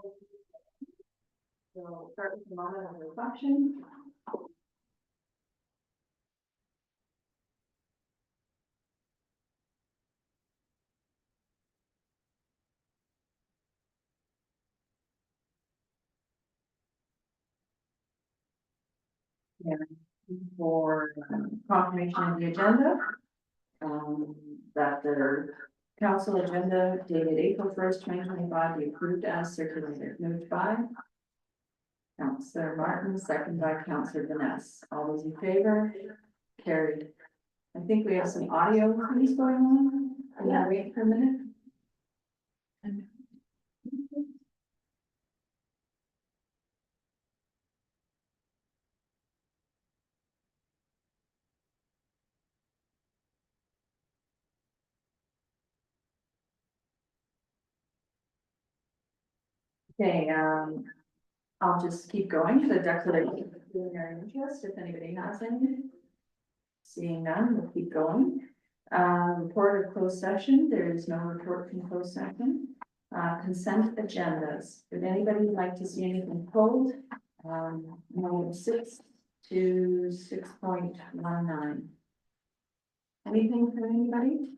So we'll start with the moment of reflection. Yeah, for confirmation of the agenda. That the council agenda dated April 1st, 2025 be approved as circulated. Moved by Councillor Martin, second by Councillor Vanessa. All those in favor? Carried. I think we have some audio things going on. Can I wait for a minute? Okay, I'll just keep going to the declaration of preliminary interest, if anybody has any. Seeing none, we'll keep going. Report of closed session, there is no report from closed session. Consent agendas, would anybody like to see anything pulled? Number 6 to 6.19. Anything from anybody?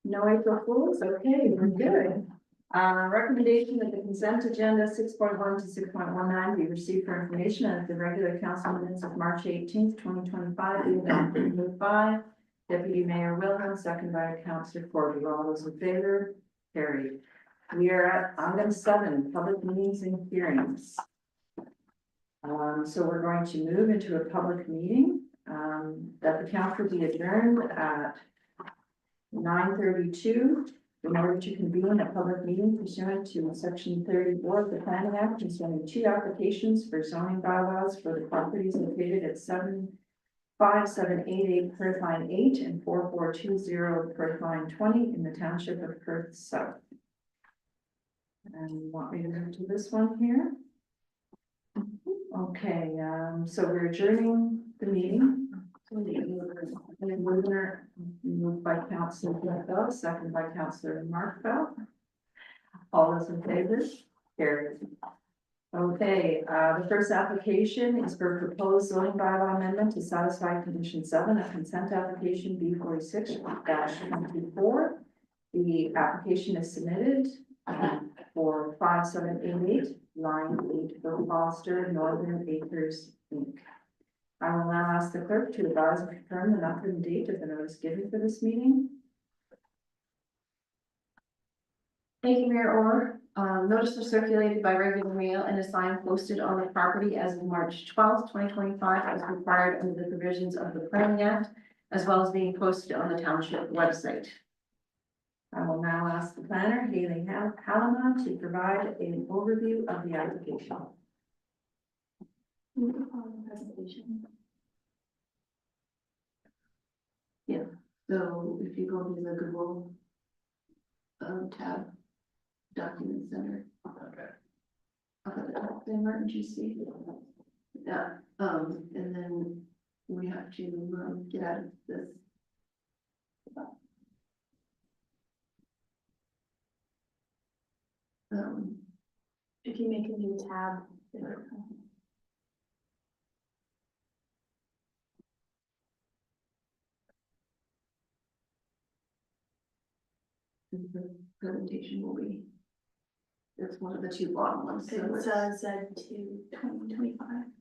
No April Fools? Okay, we're good. Recommendation that the consent agenda 6.1 to 6.19 be received for information at the regular council minutes of March 18th, 2025. Be adopted. Moved by Deputy Mayor Wilhelm, second by Councillor Corby. All those in favor? Carried. We are at item 7, public meetings and hearings. So we're going to move into a public meeting that the council be adjourned at 9:32 in order to convene a public meeting pursuant to section 34 of the Planning Act concerning 2 applications for zoning bylaws for the properties located at 75788 Perth Line 8 and 4420 Perth Line 20 in the Township of Perth South. And you want me to move to this one here? Okay, so we're adjourning the meeting. Moved by Councillor Bell, second by Councillor Mark Bell. All those in favor? Carried. Okay, the first application is for proposed zoning bylaw amendment to satisfy condition 7 of consent application B46-24. The application is submitted for 5788 line 8 for Foster Northern Acres Inc. I will now ask the clerk to advise and confirm the method and date of the notice given for this meeting. Thank you, Mayor Orr. Notice was circulated by regular mail and a sign posted on the property as of March 12th, 2025, as required under the provisions of the Planning Act, as well as being posted on the Township website. I will now ask the planner, Haley Halama, to provide an overview of the application. Presentation. Yeah, so if you go to the Google tab, Document Center. Okay. Up at the top there, Martin, you see? Yeah, and then we have to get out of this. If you make a new tab. The presentation will be, it's one of the 2 bottom ones. So It says Z2 2025.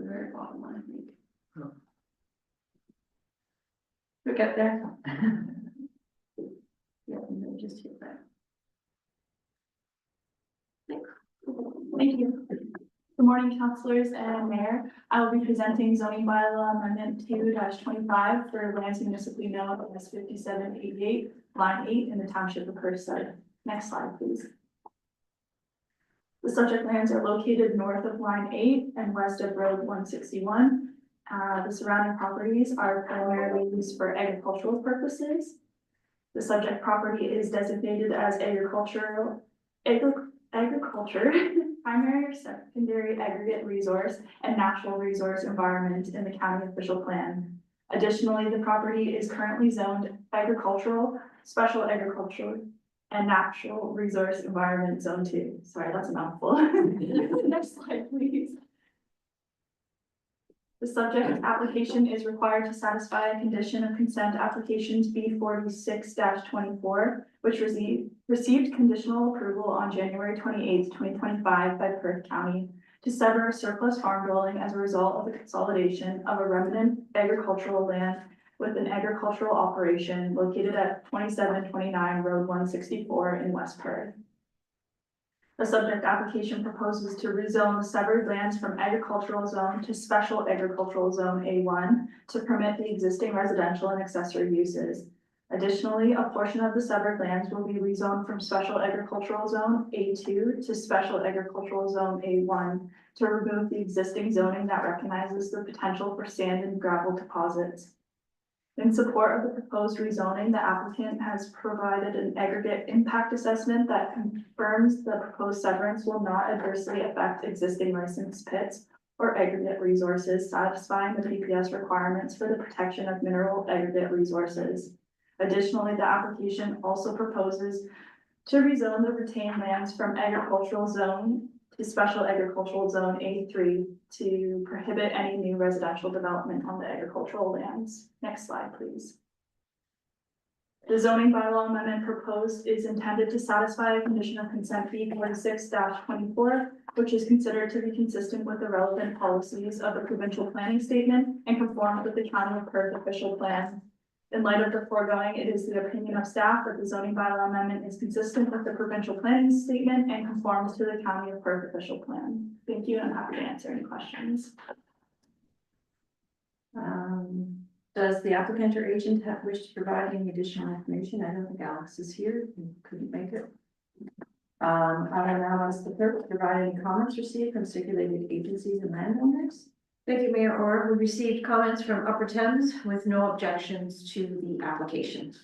the very bottom one, I think. We'll get there. Yeah, and then just hit that. Thank you. Good morning, councillors and mayor. I will be presenting zoning bylaw amendment 2-25 for lands municipally known as 5788 line 8 in the Township of Perth. Next slide, please. The subject lands are located north of line 8 and west of road 161. The surrounding properties are primarily used for agricultural purposes. The subject property is designated as agriculture, primary, secondary aggregate resource, and natural resource environment in the county official plan. Additionally, the property is currently zoned agricultural, special agriculture, and natural resource environment zone 2. Sorry, that's a mouthful. Next slide, please. The subject application is required to satisfy a condition of consent applications B46-24, which received conditional approval on January 28th, 2025 by Perth County to sever a surplus farm dwelling as a result of the consolidation of a remnant agricultural land with an agricultural operation located at 2729 Road 164 in West Perth. The subject application proposes to rezone the severed lands from agricultural zone to special agricultural zone A1 to permit the existing residential and accessory uses. Additionally, a portion of the severed lands will be rezoned from special agricultural zone A2 to special agricultural zone A1 to remove the existing zoning that recognizes the potential for sand and gravel deposits. In support of the proposed rezoning, the applicant has provided an aggregate impact assessment that confirms the proposed severance will not adversely affect existing licensed pits or aggregate resources, satisfying the PPS requirements for the protection of mineral aggregate resources. Additionally, the application also proposes to rezone the retained lands from agricultural zone to special agricultural zone A3 to prohibit any new residential development on the agricultural lands. Next slide, please. The zoning bylaw amendment proposed is intended to satisfy a condition of consent B46-24, which is considered to be consistent with the relevant policies of the provincial planning statement and conform with the County of Perth official plan. In light of the foregoing, it is the opinion of staff that the zoning bylaw amendment is consistent with the provincial planning statement and conforms to the County of Perth official plan. Thank you, and I'm happy to answer any questions. Does the applicant or agent wish to provide any additional information? I don't think Alex is here, he couldn't make it. I will now ask the clerk to provide any comments received from stipulated agencies and landowners. Thank you, Mayor Orr. We received comments from Upper Thames with no objections to the application.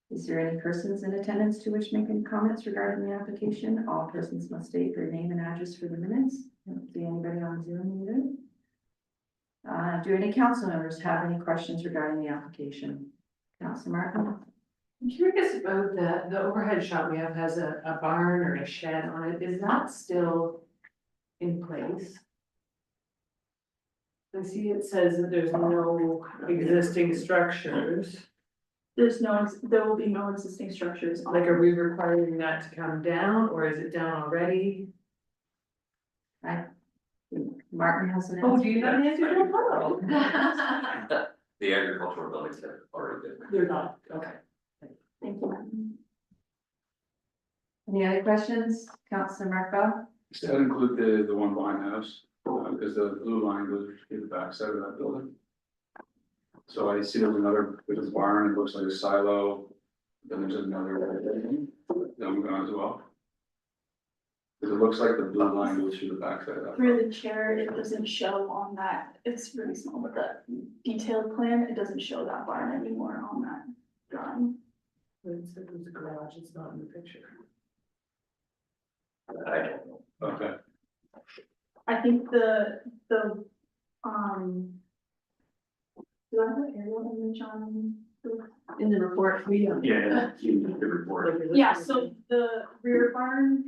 Is there any persons in attendance to wish to make any comments regarding the application? All persons must state their name and address for the minutes. I don't see anybody on Zoom either. Do any council members have any questions regarding the application? Council Martin? I'm curious about the overhead shop we have has a barn or a shed on it. Is that still in place? I see it says that there's no existing structures. There will be no existing structures. Like, are we requiring that to come down or is it down already? Martin has an answer. Oh, do you have an answer? The agricultural buildings have already been. They're not, okay. Thank you. Any other questions? Councilor Markbell? Does that include the one behind the house? Because the blue line goes to the back side of that building. So I see there's another, there's a barn, it looks like a silo, then there's another that gone as well. Because it looks like the blue line goes through the back side of that. Through the chair, it doesn't show on that. It's really small, but the detailed plan, it doesn't show that barn anymore on that drawing. But it said there's a garage, it's not in the picture. I don't know. Okay. I think do I have an aerial image on? In the report, we. Yeah, the report. Yeah, so the rear barn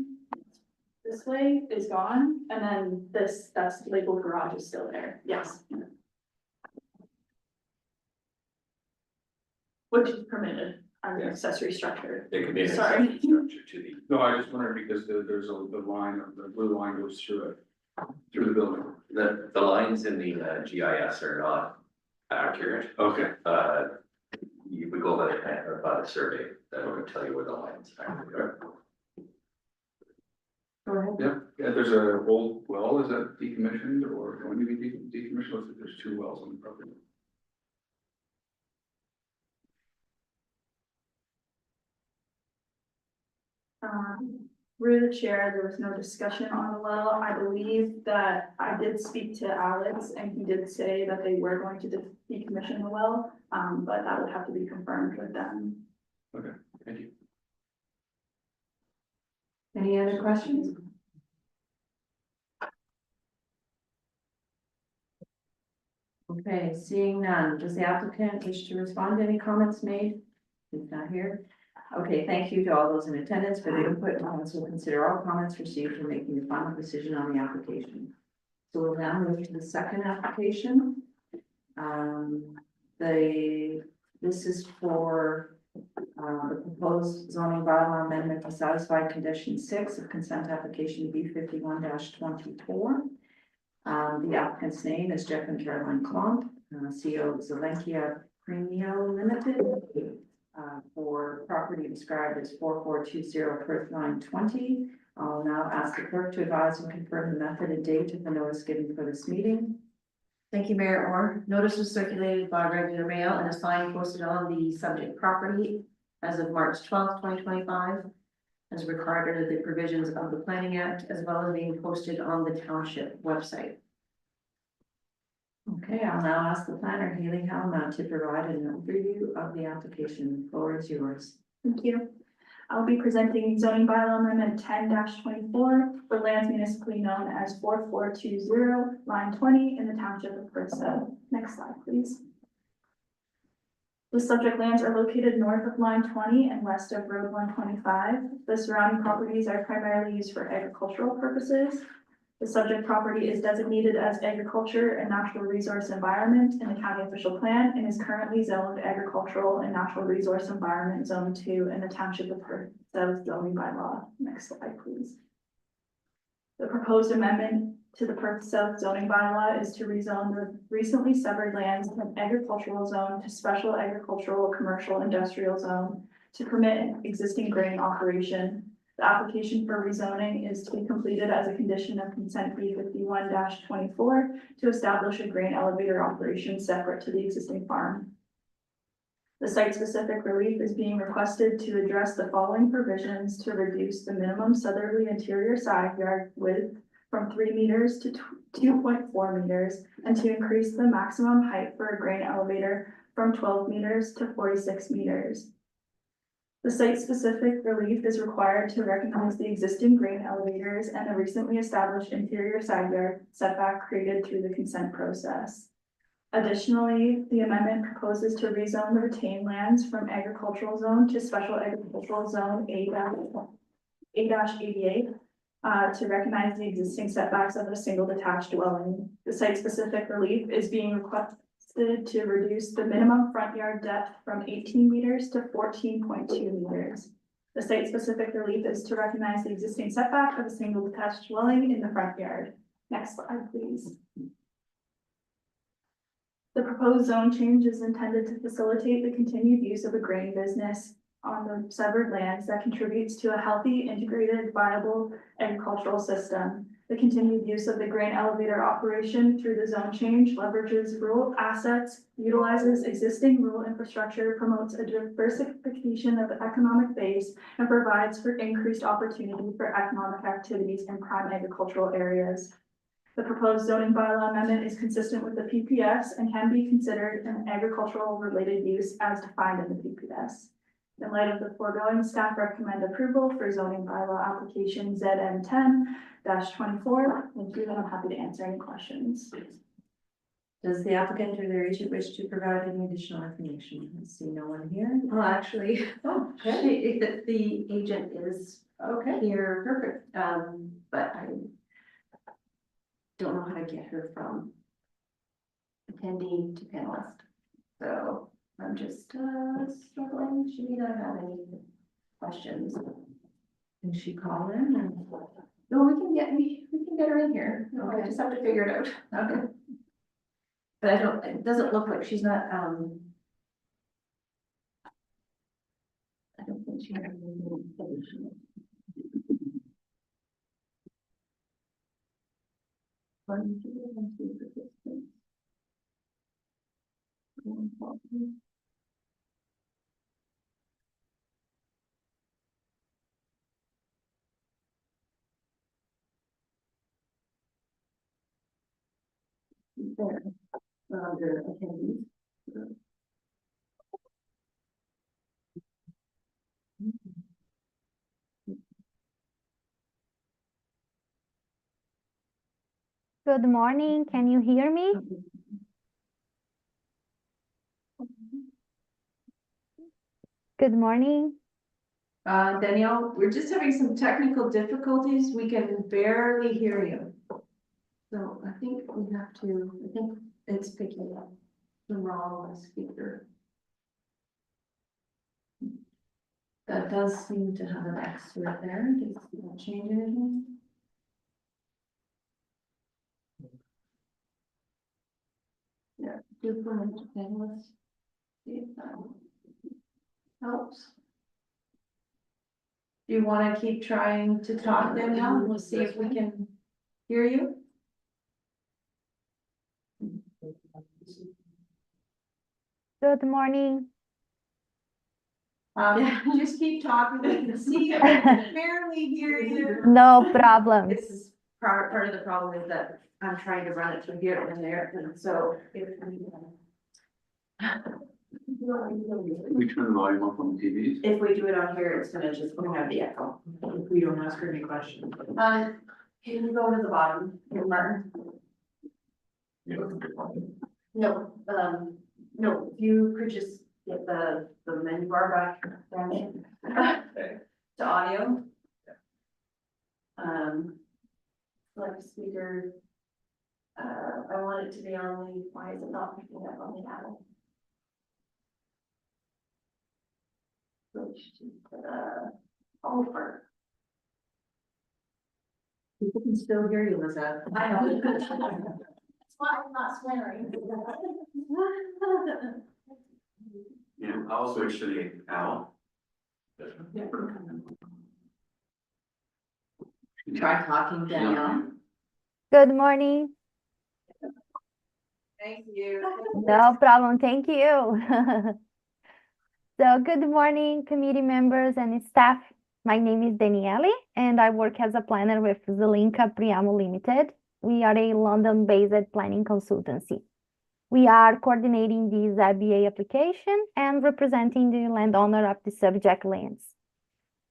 this way is gone, and then that's labeled garage is still there, yes. Which is permitted as an accessory structure. It could be an Sorry. accessory structure to the. No, I just wondered because there's the line of the blue line goes through it, through the building. The lines in the GIS are not accurate. Okay. You would go by the survey that would tell you where the lines actually are. Go ahead. Yeah, there's a old well, is that decommissioned or going to be decommissioned? There's two wells on the property. Through the chair, there was no discussion on the well. I believe that I did speak to Alex and he did say that they were going to decommission the well, but that would have to be confirmed with them. Okay, thank you. Any other questions? Okay, seeing none, does the applicant wish to respond to any comments made? He's not here. Okay, thank you to all those in attendance for the input. Council will consider all comments received in making the final decision on the application. So we'll now move to the second application. This is for the proposed zoning bylaw amendment to satisfy condition 6 of consent application B 51-24. The applicant's name is Jeff and Caroline Klomp, CEO of Zelenkia Premio Limited, for property described as 4420 Perth line 20. I'll now ask the clerk to advise and confirm the method and date of the notice given for this meeting. Thank you, Mayor Orr. Notice was circulated by regular mail and a sign posted on the subject property as of March 12th, 2025, as required under the provisions of the Planning Act, as well as being posted on the Township website. Okay, I'll now ask the planner, Haley Halma, to provide an overview of the application. The floor is yours. Thank you. I'll be presenting zoning bylaw amendment 10-24 for lands municipally known as 4420 line 20 in the township of Perth. Next slide, please. The subject lands are located north of line 20 and west of road 125. The surrounding properties are primarily used for agricultural purposes. The subject property is designated as agriculture and natural resource environment in the county official plan and is currently zoned agricultural and natural resource environment zone 2 in the township of Perth South zoning bylaw. Next slide, please. The proposed amendment to the Perth South zoning bylaw is to rezone the recently severed lands from agricultural zone to special agricultural commercial industrial zone to permit existing grain operation. The application for rezoning is to be completed as a condition of consent B 51-24 to establish a grain elevator operation separate to the existing farm. The site-specific relief is being requested to address the following provisions to reduce the minimum southerly interior side yard width from 3 meters to 2.4 meters and to increase the maximum height for a grain elevator from 12 meters to 46 meters. The site-specific relief is required to recognize the existing grain elevators and a recently established interior side yard setback created through the consent process. Additionally, the amendment proposes to rezone the retained lands from agricultural zone to special agricultural zone A-88 to recognize the existing setbacks of a single detached dwelling. The site-specific relief is being requested to reduce the minimum front yard depth from 18 meters to 14.2 meters. The site-specific relief is to recognize the existing setback of a single detached dwelling in the front yard. Next slide, please. The proposed zone change is intended to facilitate the continued use of a grain business on the severed lands that contributes to a healthy, integrated, viable agricultural system. The continued use of the grain elevator operation through the zone change leverages rural assets, utilizes existing rural infrastructure, promotes a diversification of the economic base, and provides for increased opportunity for economic activities in prime agricultural areas. The proposed zoning bylaw amendment is consistent with the PPS and can be considered an agricultural related use as defined in the PPS. In light of the foregoing, staff recommend approval for zoning bylaw application ZN 10-24. Thank you, and I'm happy to answer any questions. Does the applicant or their agent wish to provide any additional information? I see no one here. Well, actually, Oh, okay. the agent is Okay, here, perfect. but I don't know how to get her from attendee to panelist. So I'm just struggling. She may not have any questions. Can she call in? No, we can get her in here. I Okay. just have to figure it out. Okay. But it doesn't look like she's not, I don't think she has any information. There, under attendees. Good morning. Can you hear me? Good morning. Danielle, we're just having some technical difficulties. We can barely hear you. So I think we have to, I think it's picking up the wrong speaker. That does seem to have an X right there. Does that change anything? Do for me, okay, let's see if that helps. Do you want to keep trying to talk, Danielle? We'll see if we can hear you. Good morning. Just keep talking. We can see it. We can barely hear you. No problem. This is part of the problem is that I'm trying to run it through here and there, and so if We turn the volume up on the TVs. we do it on here, it's gonna just, gonna have the echo. If we don't ask her any questions. Can you go to the bottom, Martin? No, no, if you could just get the menu bar back down to audio. Select speaker. I want it to be on the, why is it not picking up on the Apple? Switch to, over. People can still hear you, Lizette. I know. That's why I'm not swearing. Yeah, I'll switch to the owl. Try talking, Danielle. Good morning. Thank you. No problem. Thank you. So good morning, committee members and staff. My name is Daniele and I work as a planner with Zelinka Priamo Limited. We are a London-based planning consultancy. We are coordinating the ZBA application and representing the landowner of the subject lands.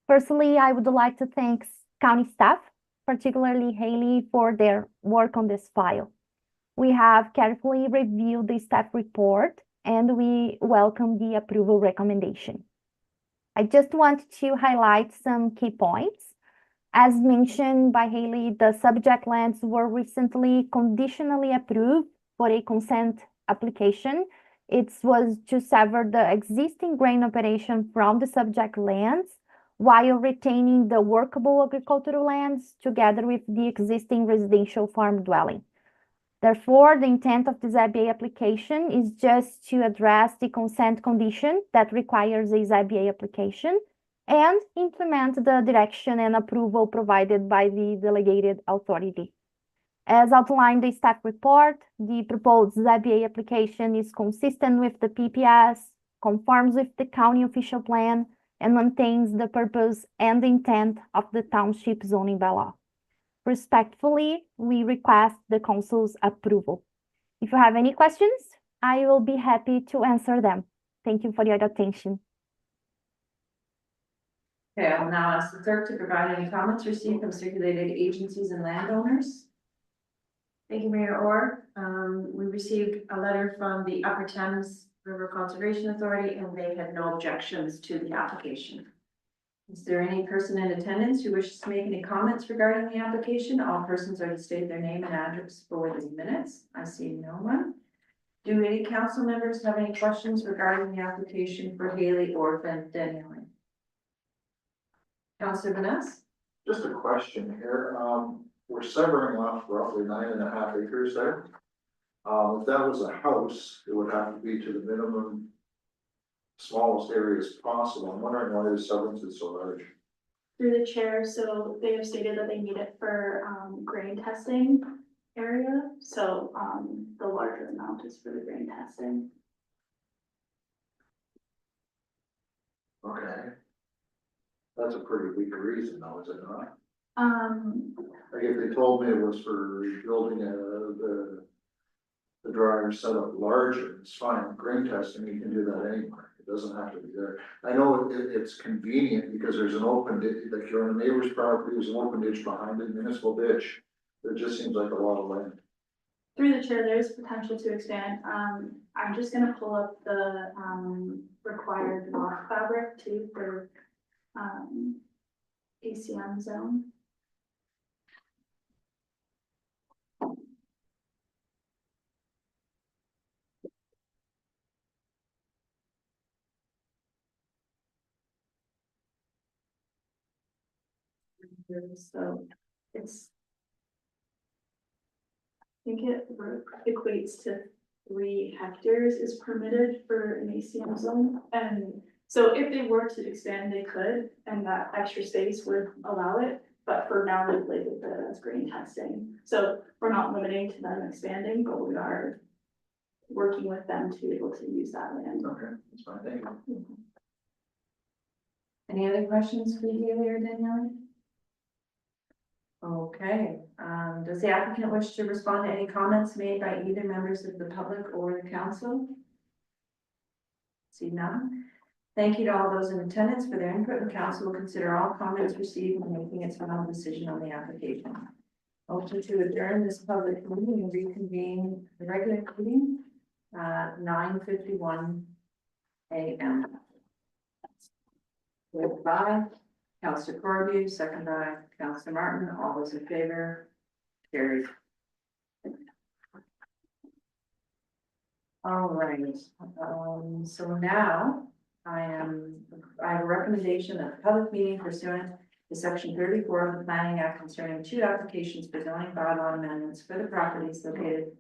Firstly, I would like to thank county staff, particularly Haley, for their work on this file. We have carefully reviewed the staff report and we welcome the approval recommendation. I just want to highlight some key points. As mentioned by Haley, the subject lands were recently conditionally approved for a consent application. It was to sever the existing grain operation from the subject lands while retaining the workable agricultural lands together with the existing residential farm dwelling. Therefore, the intent of the ZBA application is just to address the consent condition that requires a ZBA application and implement the direction and approval provided by the delegated authority. As outlined in the staff report, the proposed ZBA application is consistent with the PPS, conforms with the county official plan, and maintains the purpose and intent of the township zoning bylaw. Respectfully, we request the council's approval. If you have any questions, I will be happy to answer them. Thank you for your attention. Okay, I will now ask the clerk to provide any comments received from circulated agencies and landowners. Thank you, Mayor Orr. We received a letter from the Upper Thames River Conservation Authority and they had no objections to the application. Is there any person in attendance who wishes to make any comments regarding the application? All persons are to state their name and address for the minutes. I see no one. Do any council members have any questions regarding the application for Haley or Danielle? Councilor Vanessa? Just a question here, we're severing off roughly 9.5 acres there. If that was a house, it would have to be to the minimum smallest areas possible. I'm wondering why the severance is so large. Through the chair, so they have stated that they need it for grain testing area, so the larger amount is for the grain testing. Okay. That's a pretty weak reason though, is it not? Like if they told me it was for building the dryer setup larger, it's fine, grain testing, you can do that anywhere, it doesn't have to be there. I know it's convenient because there's an open ditch, like you're on a neighbor's property, there's an open ditch behind it, municipal ditch. It just seems like a lot of land. Through the chair, there's potential to expand. I'm just gonna pull up the required block fabric too for ACM zone. So it's, I think it equates to 3 hectares is permitted for an ACM zone. And so if they were to expand, they could, and that extra space would allow it. But for now, they've labeled it as green testing. So we're not limiting to them expanding, but we are working with them to be able to use that land. Okay, that's fine, thank you. any other questions for you there, Danielle? Okay, does the applicant wish to respond to any comments made by either members of the public or the council? See none. Thank you to all those in attendance for their input. The council will consider all comments received when making its final decision on the application. Motion to adjourn this public meeting and reconvene the regular meeting, 9:51 a.m. Moved by Councillor Corby, second by Councillor Martin. All those in favor? Carried. All right, so now I have a recommendation that the public meeting pursuant to section 34 of the Planning Act concerning 2 applications for zoning bylaw amendments for the properties located.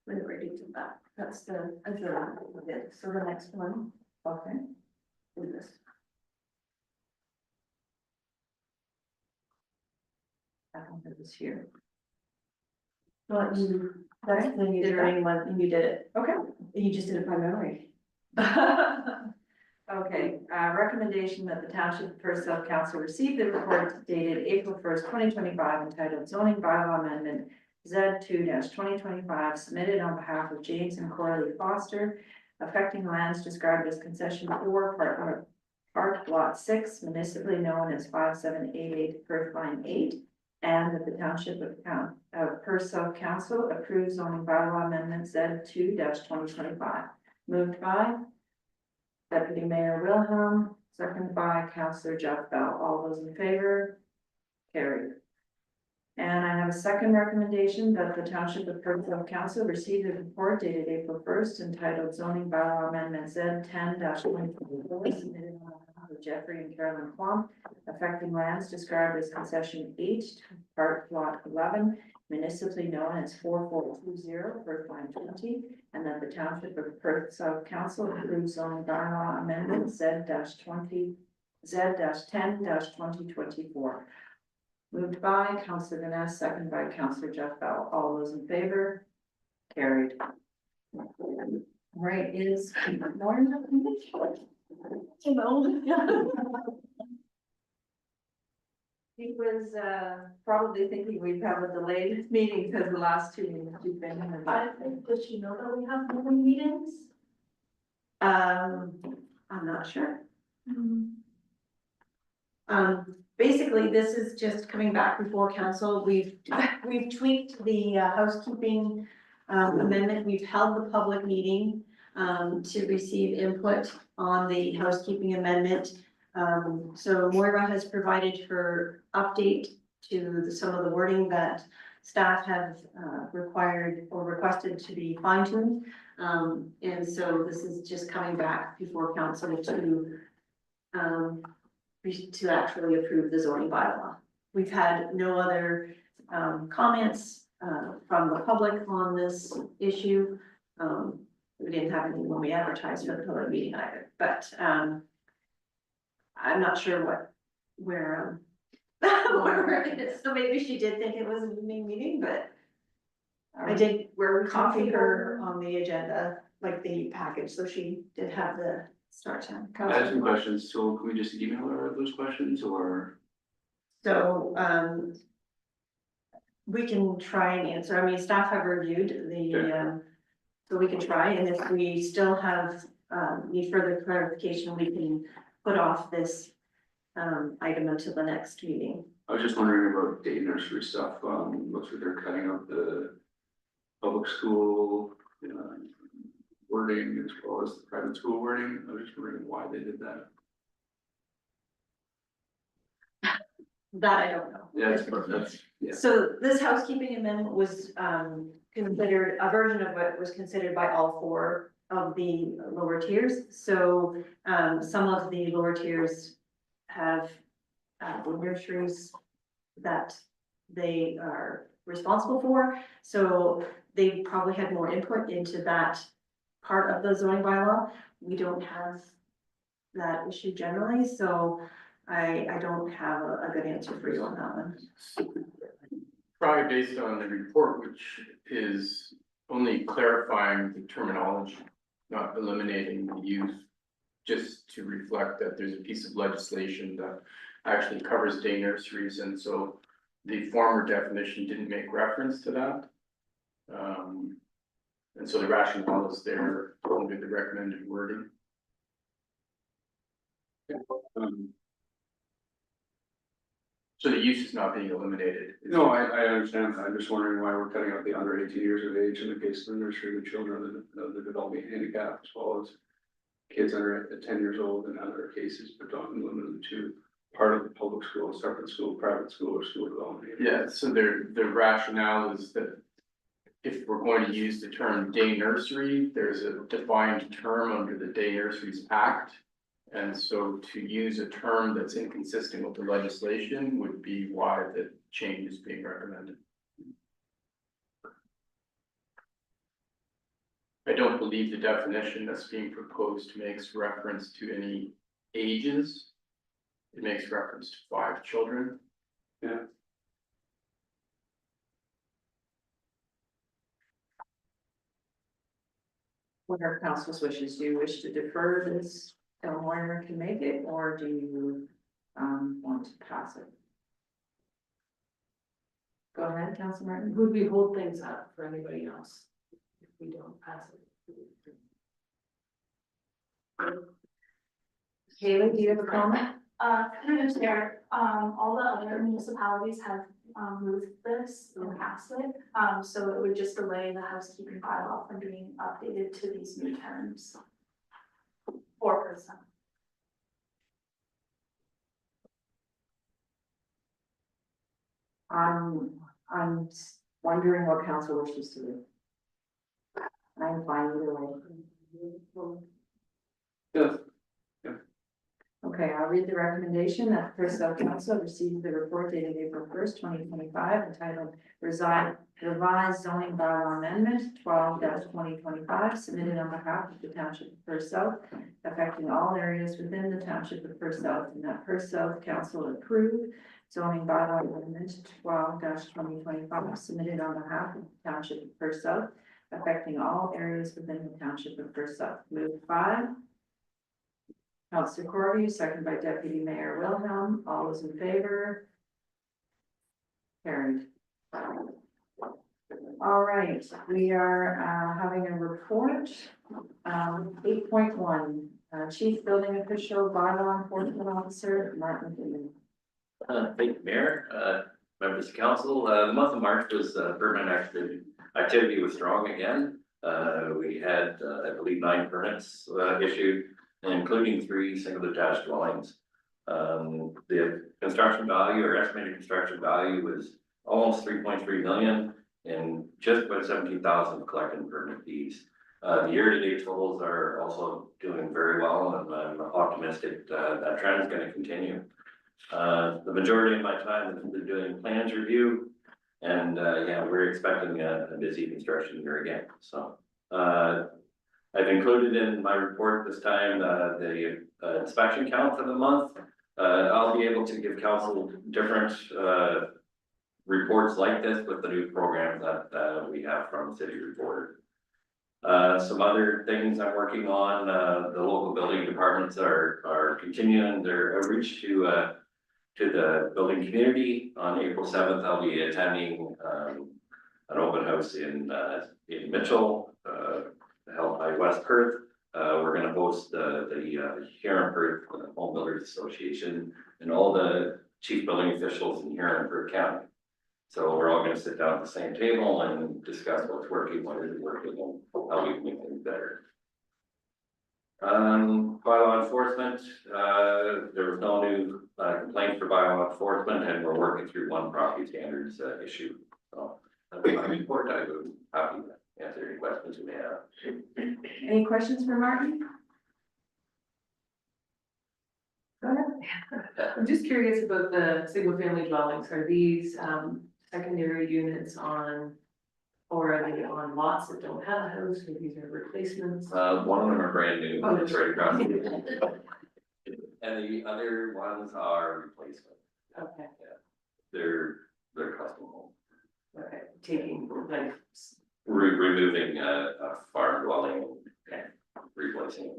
We're ready to that. That's the adjournment we did. So the next one Okay. is this. I don't have this here. Well, that's when you Did did that? it, one, and you did it. Okay. You just did it by memory. Okay, recommendation that the Township of Perth South Council receive the report dated April 1st, 2025, entitled zoning bylaw amendment Z2-2025, submitted on behalf of James and Coralie Foster, affecting lands described as concession 4, part lot 6, municipally known as 5788 Perth Line 8, and that the Township of Perth South Council approves zoning bylaw amendment Z2-2025. Moved by Deputy Mayor Wilhelm, seconded by Councillor Jeff Bell. All those in favor? Carried. And I have a second recommendation that the Township of Perth South Council receive the report dated April 1st entitled zoning bylaw amendment Z10-2024, submitted on behalf of Jeffrey and Carolyn Plum, affecting lands described as concession 8, part lot 11, municipally known as 4420 Perth Line 20, and that the Township of Perth South Council approves zoning bylaw amendment Z-10-2024. Moved by Councillor Vanessa, seconded by Councillor Jeff Bell. All those in favor? Carried. All right, is Lauren? He was probably thinking we'd have a delayed meeting because the last 2 meetings we've been in. I think, does she know that we have more meetings? I'm not sure. Basically, this is just coming back before council. We've tweaked the housekeeping amendment. We've held the public meeting to receive input on the housekeeping amendment. So Moira has provided her update to some of the wording that staff have required or requested to be fine-tuned. And so this is just coming back before council to actually approve the zoning bylaw. We've had no other comments from the public on this issue. We didn't have any when we advertised for the public meeting either, but I'm not sure where it is. So maybe she did think it was an evening meeting, but I did copy her on the agenda, like the package, so she did have the start time. I have some questions, so can we just email her those questions or? So, we can try and answer. I mean, staff have reviewed the, so we can try, and if we still have, need further clarification, we can put off this, item until the next meeting. I was just wondering about day nursery stuff. Looks like they're cutting out the public school wording as well as the private school wording. I was just wondering why they did that. That I don't know. Yeah, that's, yeah. So this housekeeping amendment was considered, a version of it was considered by all four of the lower tiers. So some of the lower tiers have nurseries that they are responsible for. So they probably had more input into that part of the zoning bylaw. We don't have that issue generally, so I don't have a good answer for you on that one. Probably based on the report, which is only clarifying the terminology, not eliminating the use. Just to reflect that there's a piece of legislation that actually covers day nurseries, and so the former definition didn't make reference to that. And so the rationale is there under the recommended wording. So the use is not being eliminated. No, I understand. I'm just wondering why we're cutting out the under 18 years of age in the case of the nursery with children of the developing handicap, as well as kids under 10 years old in other cases, but don't limit them to part of the public school, separate school, private school, or school development. Yeah, so the rationale is that if we're going to use the term day nursery, there's a defined term under the Day Nurseries Act. And so to use a term that's inconsistent with the legislation would be why the change is being recommended. I don't believe the definition that's being proposed makes reference to any ages. It makes reference to 5 children. Yeah. What are council's wishes? Do you wish to defer this till Moira can make it, or do you want to pass it? Go ahead, Council Martin. Would we hold things up for anybody else if we don't pass it? Haley, do you have a comment? Through the chair, all the other municipalities have moved this and passed it. So it would just delay the housekeeping bylaw from being updated to these new terms. 4%. I'm wondering what council wishes to do. I'm fine either way. Yes. Okay, I'll read the recommendation that the Perth Council received the report dated April 1st, 2025, entitled Revised Zoning Bylaw Amendment 12-2025, submitted on behalf of the Township of Perth South, affecting all areas within the Township of Perth South, and that Perth South Council approved zoning bylaw amendment 12-2025, submitted on behalf of the Township of Perth South, affecting all areas within the Township of Perth South. Move 5. Councillor Corby, second by Deputy Mayor Wilhelm. All those in favor? Carried. All right, we are having a report. 8.1, Chief Building Official, Bylaw Enforcement Officer, Martin McKinnon. Thank you, Mayor, members of council. The month of March was permit activity was strong again. We had, I believe, 9 permits issued, including 3 single detached dwellings. The construction value or estimated construction value was almost 3.3 million and just about 17,000 collected permit fees. The year-to-date totals are also doing very well, and I'm optimistic that trend is going to continue. The majority of my time has been doing plans review, and yeah, we're expecting a busy construction year again. So I've included in my report this time the inspection count for the month. I'll be able to give council different reports like this with the new program that we have from City Reporter. Some other things I'm working on, the local building departments are continuing their outreach to the building community. On April 7th, I'll be attending an open house in Mitchell, held by West Perth. We're going to host the Huron Perth Home Builders Association and all the chief building officials in Huron Perth County. So we're all going to sit down at the same table and discuss what's working, what isn't working, and how we can make things better. Bylaw enforcement, there was no new complaints for bylaw enforcement, and we're working through one property standards issue. So that's my report. I would happy to answer any questions you may have. Any questions for Martin? Go ahead. I'm just curious about the single family dwellings. Are these secondary units on? Or are they on lots that don't have a house, or these are replacements? One of them are brand new, Oh, it's right across. And the other ones are replacement. Okay, They're custom home. okay, taking like, Removing a farm dwelling and replacing it.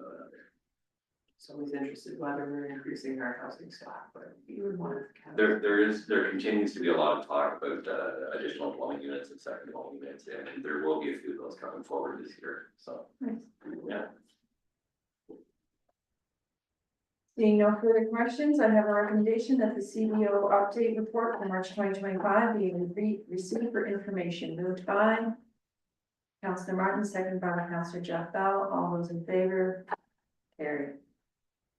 someone's interested whether we're increasing our housing stock, but you would want to. There continues to be a lot of talk about additional dwelling units and second dwelling units, and there will be a few of those coming forward this year, so. Nice. Yeah. Seeing no further questions, I have a recommendation that the CBO update report for March 2025 be received for information. Moved by Councillor Martin, second by Councillor Jeff Bell. All those in favor? Carried.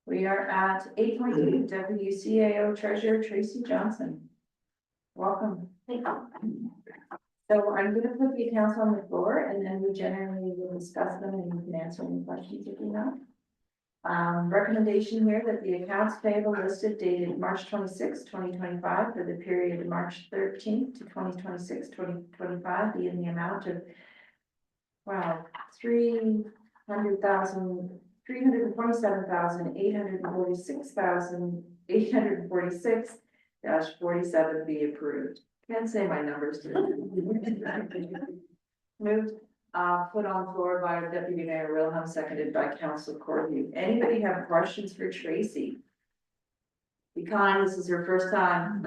We are at 8.2, Deputy CAO Treasurer Tracy Johnson. Welcome. So I'm gonna put the accounts on the floor, and then we generally will discuss them, and you can answer any questions if you know. Recommendation here that the accounts payable listed dated March 26, 2025 for the period of March 13th to 2026, 2025 be in the amount of, wow, 347,846,846.47 be approved. Can't say my numbers today. Moved, put on floor by Deputy Mayor Wilhelm, seconded by Council Corview. Anybody have questions for Tracy? Be kind, this is her first time.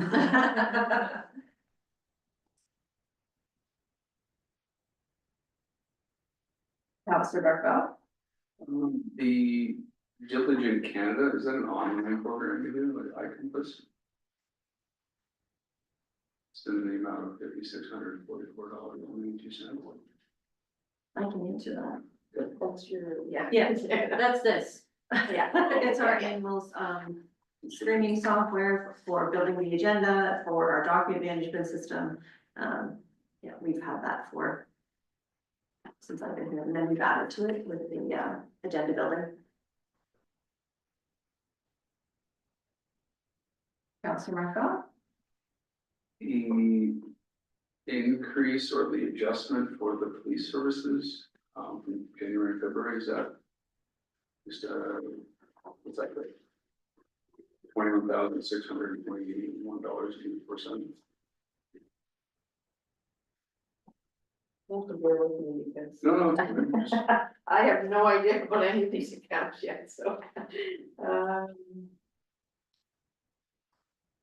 Councillor Barfel? The Diligent Canada, is that an online program you do, like iCompass? It's in the amount of $5,644.92. I can answer that. That's your, yeah. Yeah. That's this. Yeah, it's our annual, streaming software for building the agenda, for our document management system. Yeah, we've had that since I've been here, and then we've added to it with the, agenda builder. Councillor Marfel? The increase or the adjustment for the police services, from January and February, is that just, what's that? $21,621.84. Most of bear with me because No, it's just, I have no idea about any of these accounts yet, so.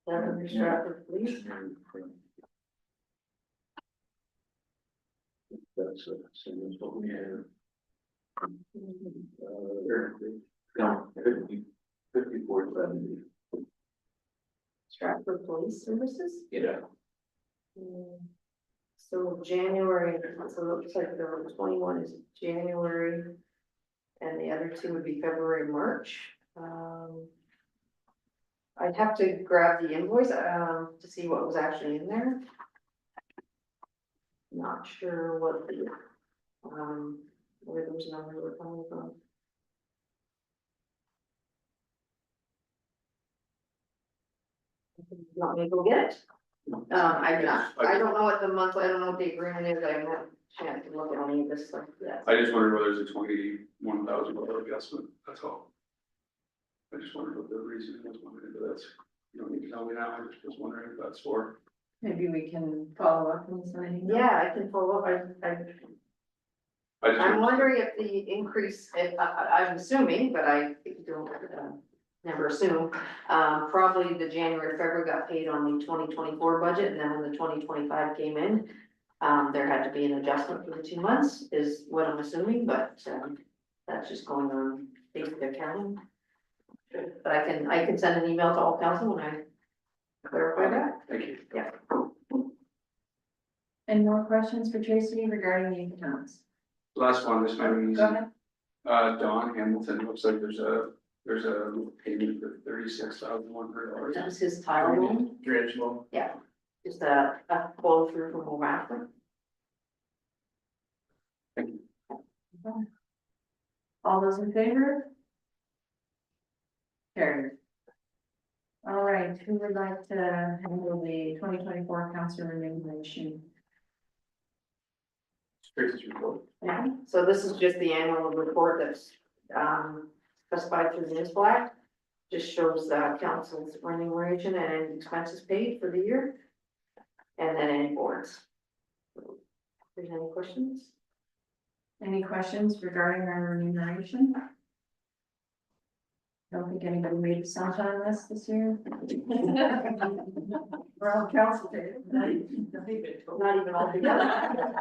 Devon Stratford Police. That's what we have. No, 5470. Stratford Police Services. Yeah. So January, so it looks like the 21 is January. And the other two would be February, March. I'd have to grab the invoice, to see what was actually in there. Not sure what the, where those numbers were coming from. You want me to go get it? I don't know what the monthly, I don't know what the agreement is, I haven't had a chance to look at any of this stuff yet. I just wondered whether there's a $21,000 adjustment, that's all. I just wondered what the reason was, wondering, but that's, you don't need to tell me now, I just was wondering if that's for. Maybe we can follow up on something. Yeah, I can follow up, I'm wondering if the increase, I'm assuming, but I don't, never assume. Probably the January, February got paid on the 2024 budget, and then when the 2025 came in, there had to be an adjustment for the 2 months, is what I'm assuming, but, that's just going on basic accounting. But I can send an email to all council when I clarify that. Thank you. Yeah. Any more questions for Tracy regarding the accounts? Last one, this might be easy. Go ahead. Don Hamilton, looks like there's a payment for $36,100. That was his tile room, Drainage law. just a flow through from Rafford. All those in favor? Carried. All right, who would like to handle the 2024 council remuneration? Tracy's report. Yeah, So this is just the annual report that's specified through the municipal act. Just shows council's remuneration and expenses paid for the year. And then any boards. If there's any questions? any questions regarding our remuneration? Don't think anybody made the sunshine list this year. We're all council paid. Not even all together.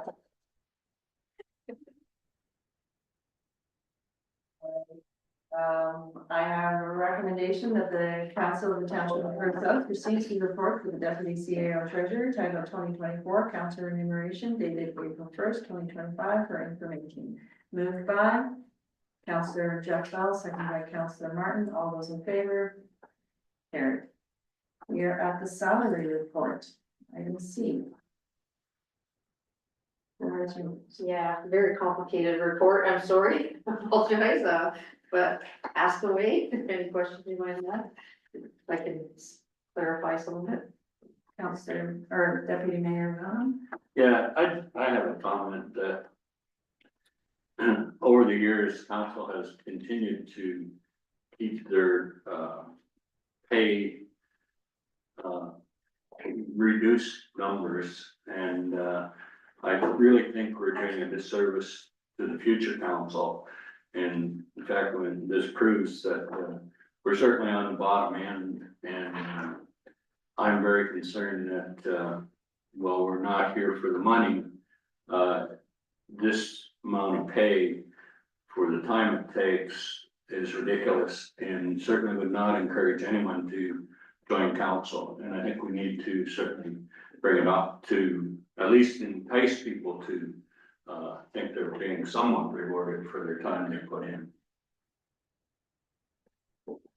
I have a recommendation that the council of the township of Perth receives the report for the deputy CAO treasurer, title 2024 council remuneration dated April 1st, 2025 for information. Moved by Councillor Jeff Bell, seconded by Councillor Martin. All those in favor? Carried. We are at the salary report. Item C. Yeah, very complicated report, I'm sorry, I apologize, but ask away, if any questions you might have. If I can clarify some of it. Councillor or Deputy Mayor Dunham. Yeah, I have a comment that over the years, council has continued to keep their pay reduced numbers, and I really think we're doing a disservice to the future council. And in fact, when this proves that we're certainly on the bottom end, and I'm very concerned that while we're not here for the money, this amount of pay for the time it takes is ridiculous, and certainly would not encourage anyone to join council. And I think we need to certainly bring it up to at least entice people to think they're being somewhat rewarded for their time they put in.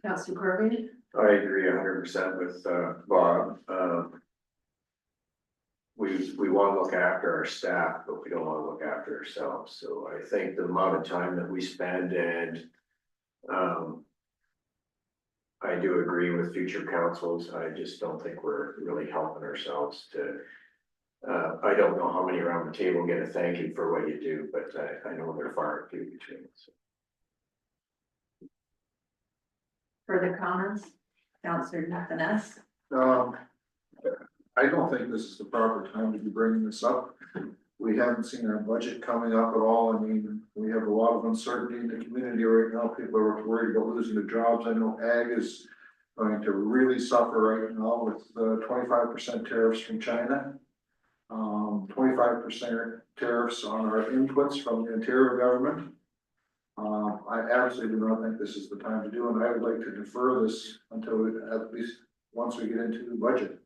Councillor Corby. I agree 100% with Bob. We want to look after our staff, but we don't want to look after ourselves. So I think the amount of time that we spend, and I do agree with future councils. I just don't think we're really helping ourselves to. I don't know how many around the table get a thank you for what you do, but I know they're far and few between. So. Further comments? Councillor Finesse. I don't think this is the proper time to be bringing this up. We haven't seen our budget coming up at all. I mean, we have a lot of uncertainty in the community right now. People are worried about losing their jobs. I know ag is going to really suffer right now with the 25% tariffs from China. 25% tariffs on our inputs from the interior government. I absolutely do not think this is the time to do, and I would like to defer this until at least once we get into the budget.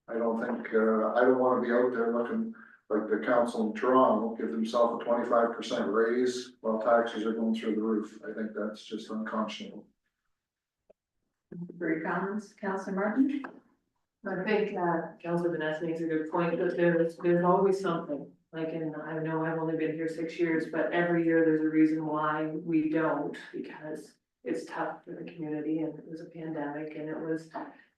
I don't think, I don't want to be out there looking like the council in Toronto, give themselves a 25% raise while taxes are going through the roof. I think that's just unconscionable. For your comments, Councillor Martin. I think Councilor Vanessa makes a good point, that there's always something, like, and I know I've only been here 6 years, but every year there's a reason why we don't, because it's tough for the community, and it was a pandemic, and it was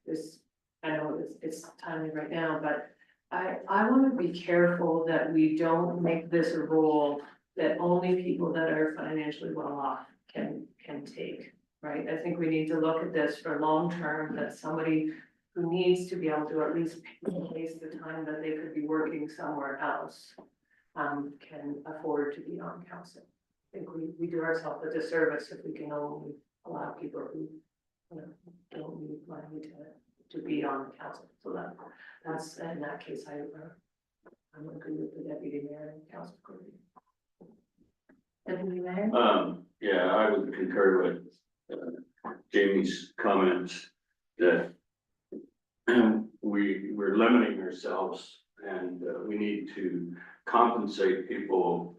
this, I know it's timely right now, but I want to be careful that we don't make this a role that only people that are financially well off can take, right? I think we need to look at this for long term, that somebody who needs to be able to at least pace the time that they could be working somewhere else, can afford to be on council. I think we do ourselves a disservice if we can only allow people who, don't need money to be on the council. So that's, in that case, I'm agree with the deputy mayor and council. Deputy Mayor. Yeah, I would concur with Jamie's comments that we're limiting ourselves, and we need to compensate people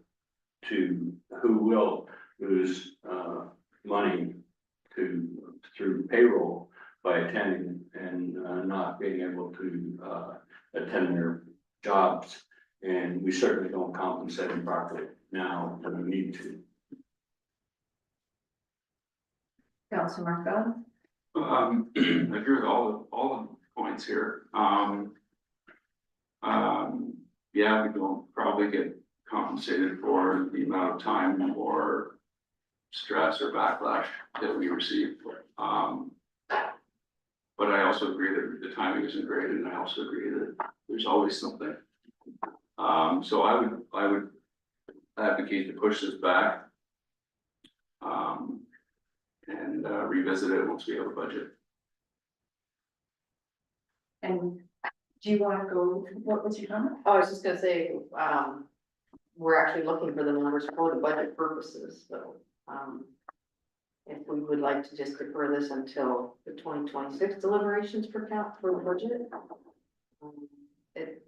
to, who will lose, money through payroll by attending and, not being able to, attend their jobs. And we certainly don't compensate them properly now, and we need to. Councilor Marco? I agree with all the points here. Yeah, we don't probably get compensated for the amount of time or stress or backlash that we receive. But I also agree that the timing isn't great, and I also agree that there's always something. So I would advocate to push this back. And revisit it once we have a budget. And do you want to go, what was your comment? Oh, I was just gonna say, we're actually looking for the numbers for the budget purposes, so, if we would like to just defer this until the 2026 deliberations for the budget. It,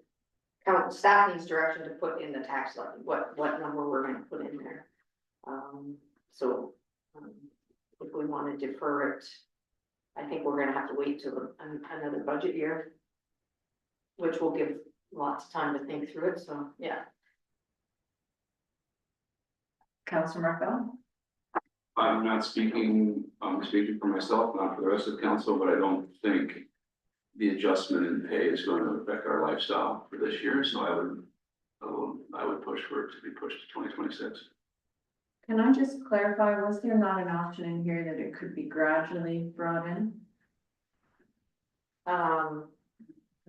staff needs direction to put in the tax levy, what number we're gonna put in there. So, if we want to defer it, I think we're gonna have to wait till another budget year, which will give lots of time to think through it, so, yeah. Councilor Marco? I'm speaking for myself, not for the rest of the council, but I don't think the adjustment in pay is going to affect our lifestyle for this year, so I would push for it to be pushed to 2026. Can I just clarify, was there not an option in here that it could be gradually brought in?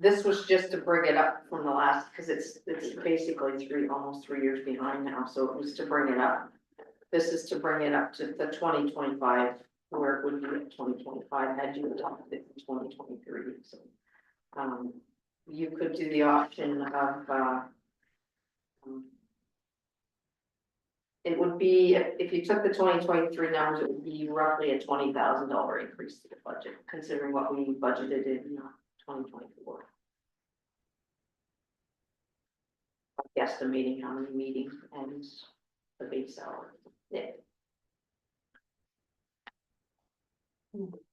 This was just to bring it up from the last, because it's basically almost 3 years behind now, so it was to bring it up. This is to bring it up to the 2025, where it would be at 2025 had you adopted it in 2023, so. You could do the option of, it would be, if you took the 2023 numbers, it would be roughly a $20,000 increase to the budget, considering what we budgeted in 2024. Guesstimating how many meetings and the base salary. Yeah.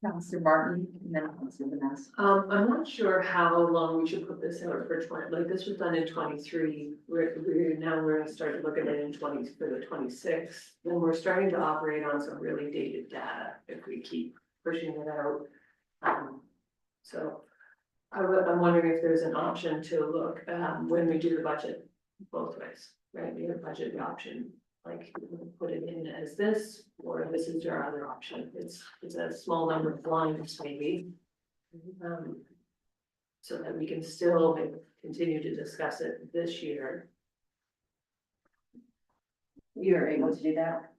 Councilor Martin, and then Councilor Vanessa. I'm not sure how long we should put this out for 20, like this was done in 23, we're gonna start to look at it in 20 for the 26. Then we're starting to operate on some really dated data if we keep pushing it out. So I'm wondering if there's an option to look, when we do the budget both ways, right? We have a budget option, like put it in as this, or this is our other option. It's a small number of lines maybe. So that we can still continue to discuss it this year. You're able to do that?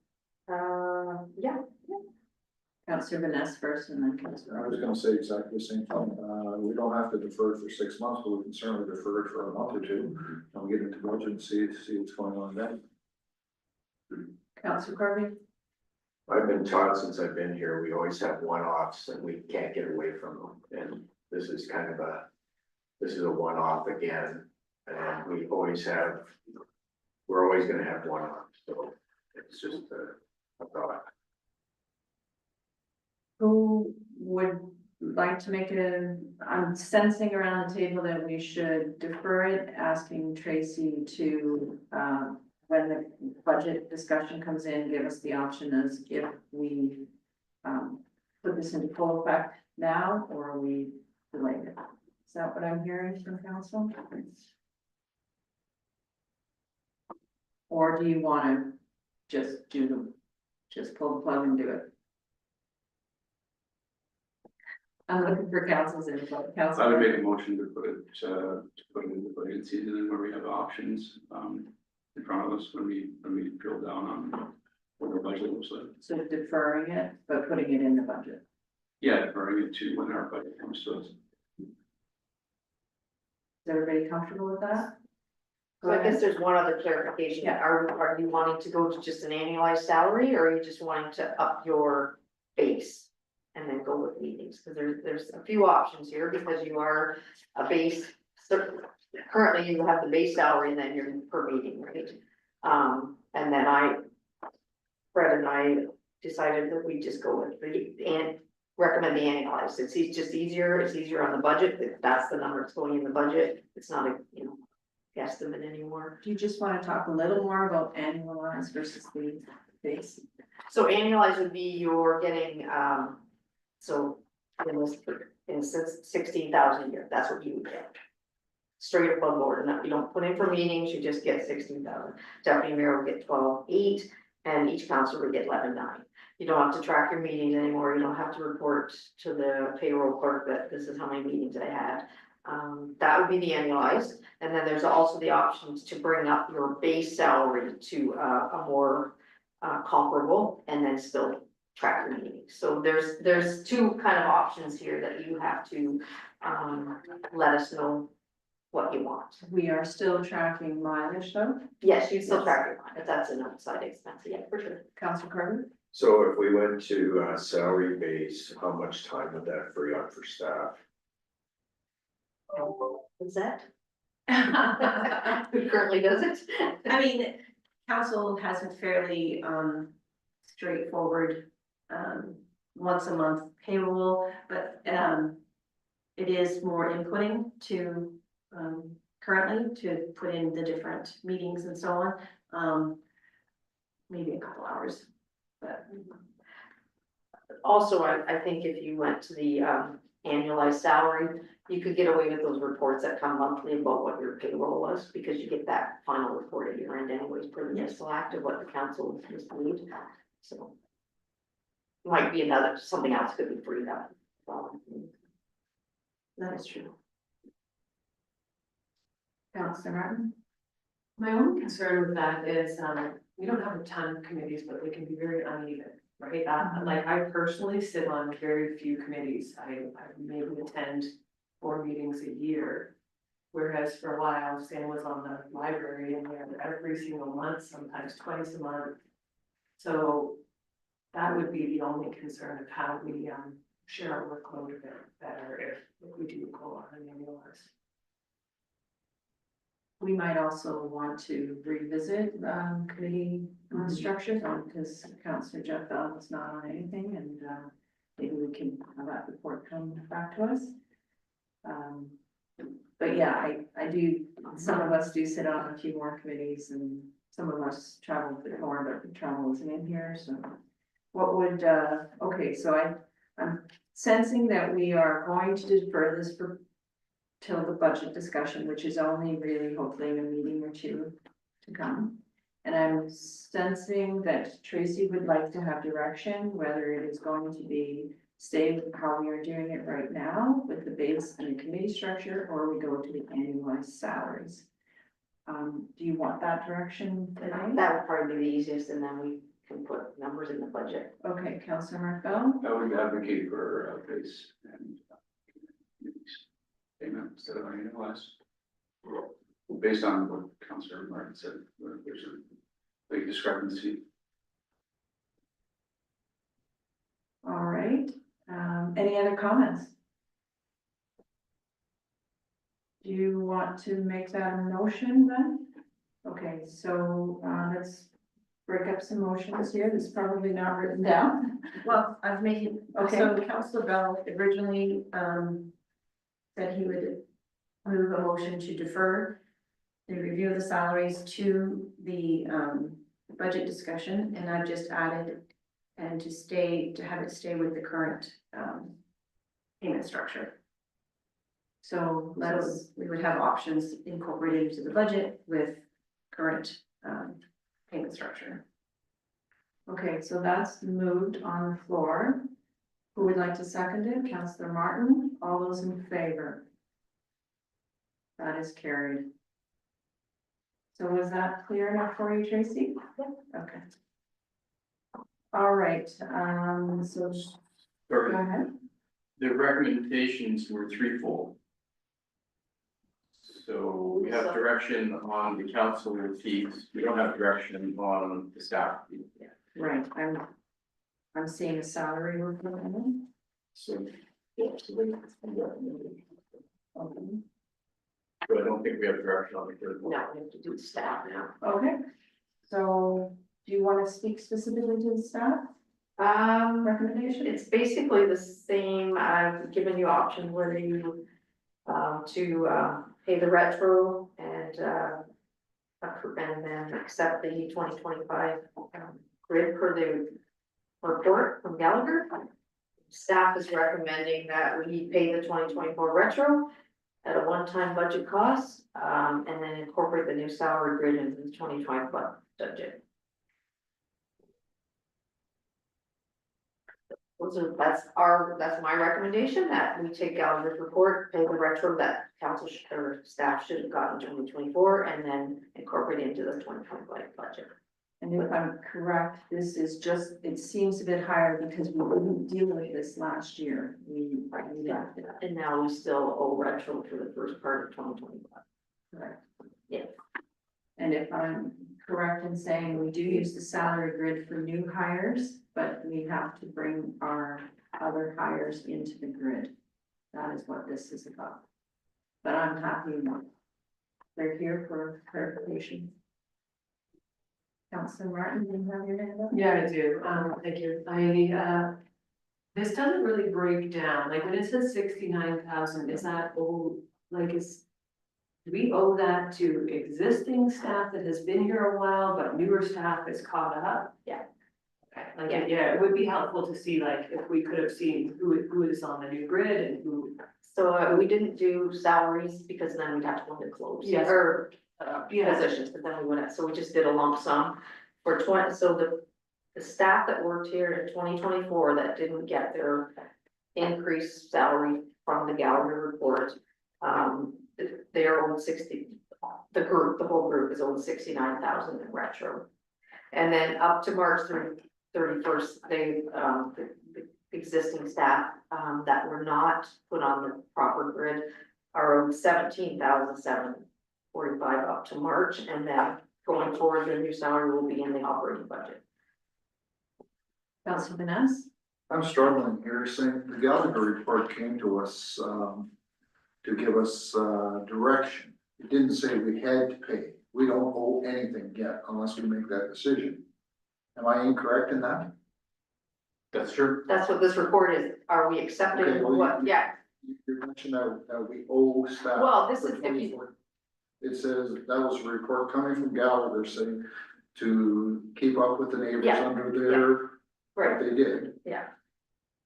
Yeah. Councilor Vanessa first, and then Councilor. I was gonna say exactly the same thing. We don't have to defer it for 6 months, but we can certainly defer it for a month or two. And we get into budget and see what's going on then. Councilor Corby? I've been taught since I've been here, we always have one-offs and we can't get away from them. And this is kind of this is a one-off again. And we're always gonna have one-offs, so it's just a thought. Who would like to make I'm sensing around the table that we should defer it, asking Tracy to, when the budget discussion comes in, give us the option as if we, put this into full effect now, or we delay it. Is that what I'm hearing from council? Or do you want to just pull the plug and do it? I'm looking for council's input. Council. I would make a motion to put it in the budget season where we have options, in front of us when we drill down on what our budget looks like. So deferring it, but putting it in the budget. Yeah, deferring it to when our budget comes to us. Is everybody comfortable with that? So I guess there's one other clarification. Yeah. Are you wanting to go to just an annualized salary, or are you just wanting to up your base? And then go with meetings, because there's a few options here, because you are a base, currently you have the base salary and then you're per meeting, right? And then Fred and I decided that we just go with and recommend the annualized. It's just easier, it's easier on the budget, if that's the number that's going in the budget, it's not a, guesstimate anymore. Do you just want to talk a little more about annualized versus the base? So annualized would be you're getting, so in this instance, 16,000 a year, that's what you would get. Straight above board, and that you don't put in for meetings, you just get 16,000. Deputy mayor will get 12,800, and each councilor would get 11,900. You don't have to track your meetings anymore, you don't have to report to the payroll clerk that this is how many meetings I had. That would be the annualized, and then there's also the options to bring up your base salary to a more comparable, and then still track your meetings. So there's two kind of options here that you have to let us know what you want. We are still tracking mileage though. Yes, you still track your mind, if that's an outside expense, yeah, for sure. Councillor Carter? So if we went to salary base, how much time would that free up for staff? Is that? Who currently does it? I mean, council has a fairly straightforward once a month payroll, but it is more inputting to currently to put in the different meetings and so on. Maybe a couple hours, but Also, I think if you went to the annualized salary, you could get away with those reports that come monthly about what your payroll was, because you get that final report at your end anyways, per the fiscal act of what the council was paid. So might be something else could be freed up. that is true. Councillor Martin? My only concern with that is, we don't have a ton of committees, but they can be very uneven, right? Like I personally sit on very few committees. I maybe attend 4 meetings a year. Whereas for a while, Sam was on the library and we had every single month, sometimes twice a month. So that would be the only concern of how we share our workload a bit better if we do go on an annualized. We might also want to revisit committee structures because Councillor Jeff Bell was not on anything, and maybe we can have that report come back to us. But yeah, I do, some of us do sit on a few more committees and some of us travel a bit more, but the travel isn't in here, so. What would, okay, so I'm sensing that we are going to defer this till the budget discussion, which is only really hopefully in a meeting or two to come. And I'm sensing that Tracy would like to have direction, whether it is going to be stay how we are doing it right now with the base and the committee structure, or we go to the annualized salaries. Do you want that direction today? That would probably be the easiest, and then we can put numbers in the budget. Okay, Councillor Marfell? I would advocate for base and payment instead of annualized. Based on what Councillor Martin said, there's a big discrepancy. All right, any other comments? Do you want to make that a motion then? Okay, so let's break up some motions here. This is probably not written down. Well, I've made it, Okay. so Councillor Bell originally said he would move a motion to defer the review of the salaries to the budget discussion, and I've just added and to have it stay with the current payment structure. So let's, We would have options incorporated into the budget with current payment structure. okay, so that's moved on the floor. Who would like to second it? Councillor Martin, all those in favor? That is carried. So was that clear enough for you, Tracy? Yeah. Okay. All right, so go ahead. The recommendations were threefold. So we have direction on the council fees, we don't have direction on the staff fee. Right, I'm seeing a salary report. So, Okay. so I don't think we have direction on the third one. No, we have to do staff now. Okay, So do you want to speak specifically to the staff recommendation? It's basically the same, I've given you options whether you, to, pay the retro and, and then accept the 2025 grid per the report from Gallagher. Staff is recommending that we pay the 2024 retro at a one-time budget cost, and then incorporate the new salary grid into the 2025 budget. That's my recommendation, that we take Gallagher's report, pay the retro that council or staff should have gotten in 2024, and then incorporate it into the 2025 budget. And if I'm correct, this is just, it seems a bit higher because we didn't deal with this last year. We left it. And now we still owe retro for the first part of 2025. Correct. Yeah. And if I'm correct in saying we do use the salary grid for new hires, but we have to bring our other hires into the grid. That is what this is about. But I'm happy enough. They're here for clarification. Councilor Martin, do you have your hand up? Yeah, I do, thank you, this doesn't really break down, like when it says 69,000, is that old, like do we owe that to existing staff that has been here a while, but newer staff is caught up? Yeah. Okay, like, yeah, it would be helpful to see, like, if we could have seen who is on the new grid and who. So we didn't do salaries because then we'd have to go into close. Yes. Or Yeah. positions, but then we wouldn't, so we just did a lump sum for so the staff that worked here in 2024 that didn't get their increased salary from the Gallagher report, they're owed 60, the whole group is owed 69,000 in retro. And then up to March 31st, the existing staff, that were not put on the proper grid are owed 17,745 up to March, and then going forward, their new salary will be in the operating budget. Councilor Vanessa? I'm struggling here, saying the Gallagher report came to us, to give us, direction. It didn't say we had to pay. We don't owe anything yet unless we make that decision. Am I incorrect in that? That's true. That's what this report is. Are we accepting Okay, well, what? Yeah, You mentioned that we owe staff. well, this for is, if you, 24. It says that was a report coming from Gallagher saying to keep up with the neighbors Yeah, under their, what right, they did, yeah,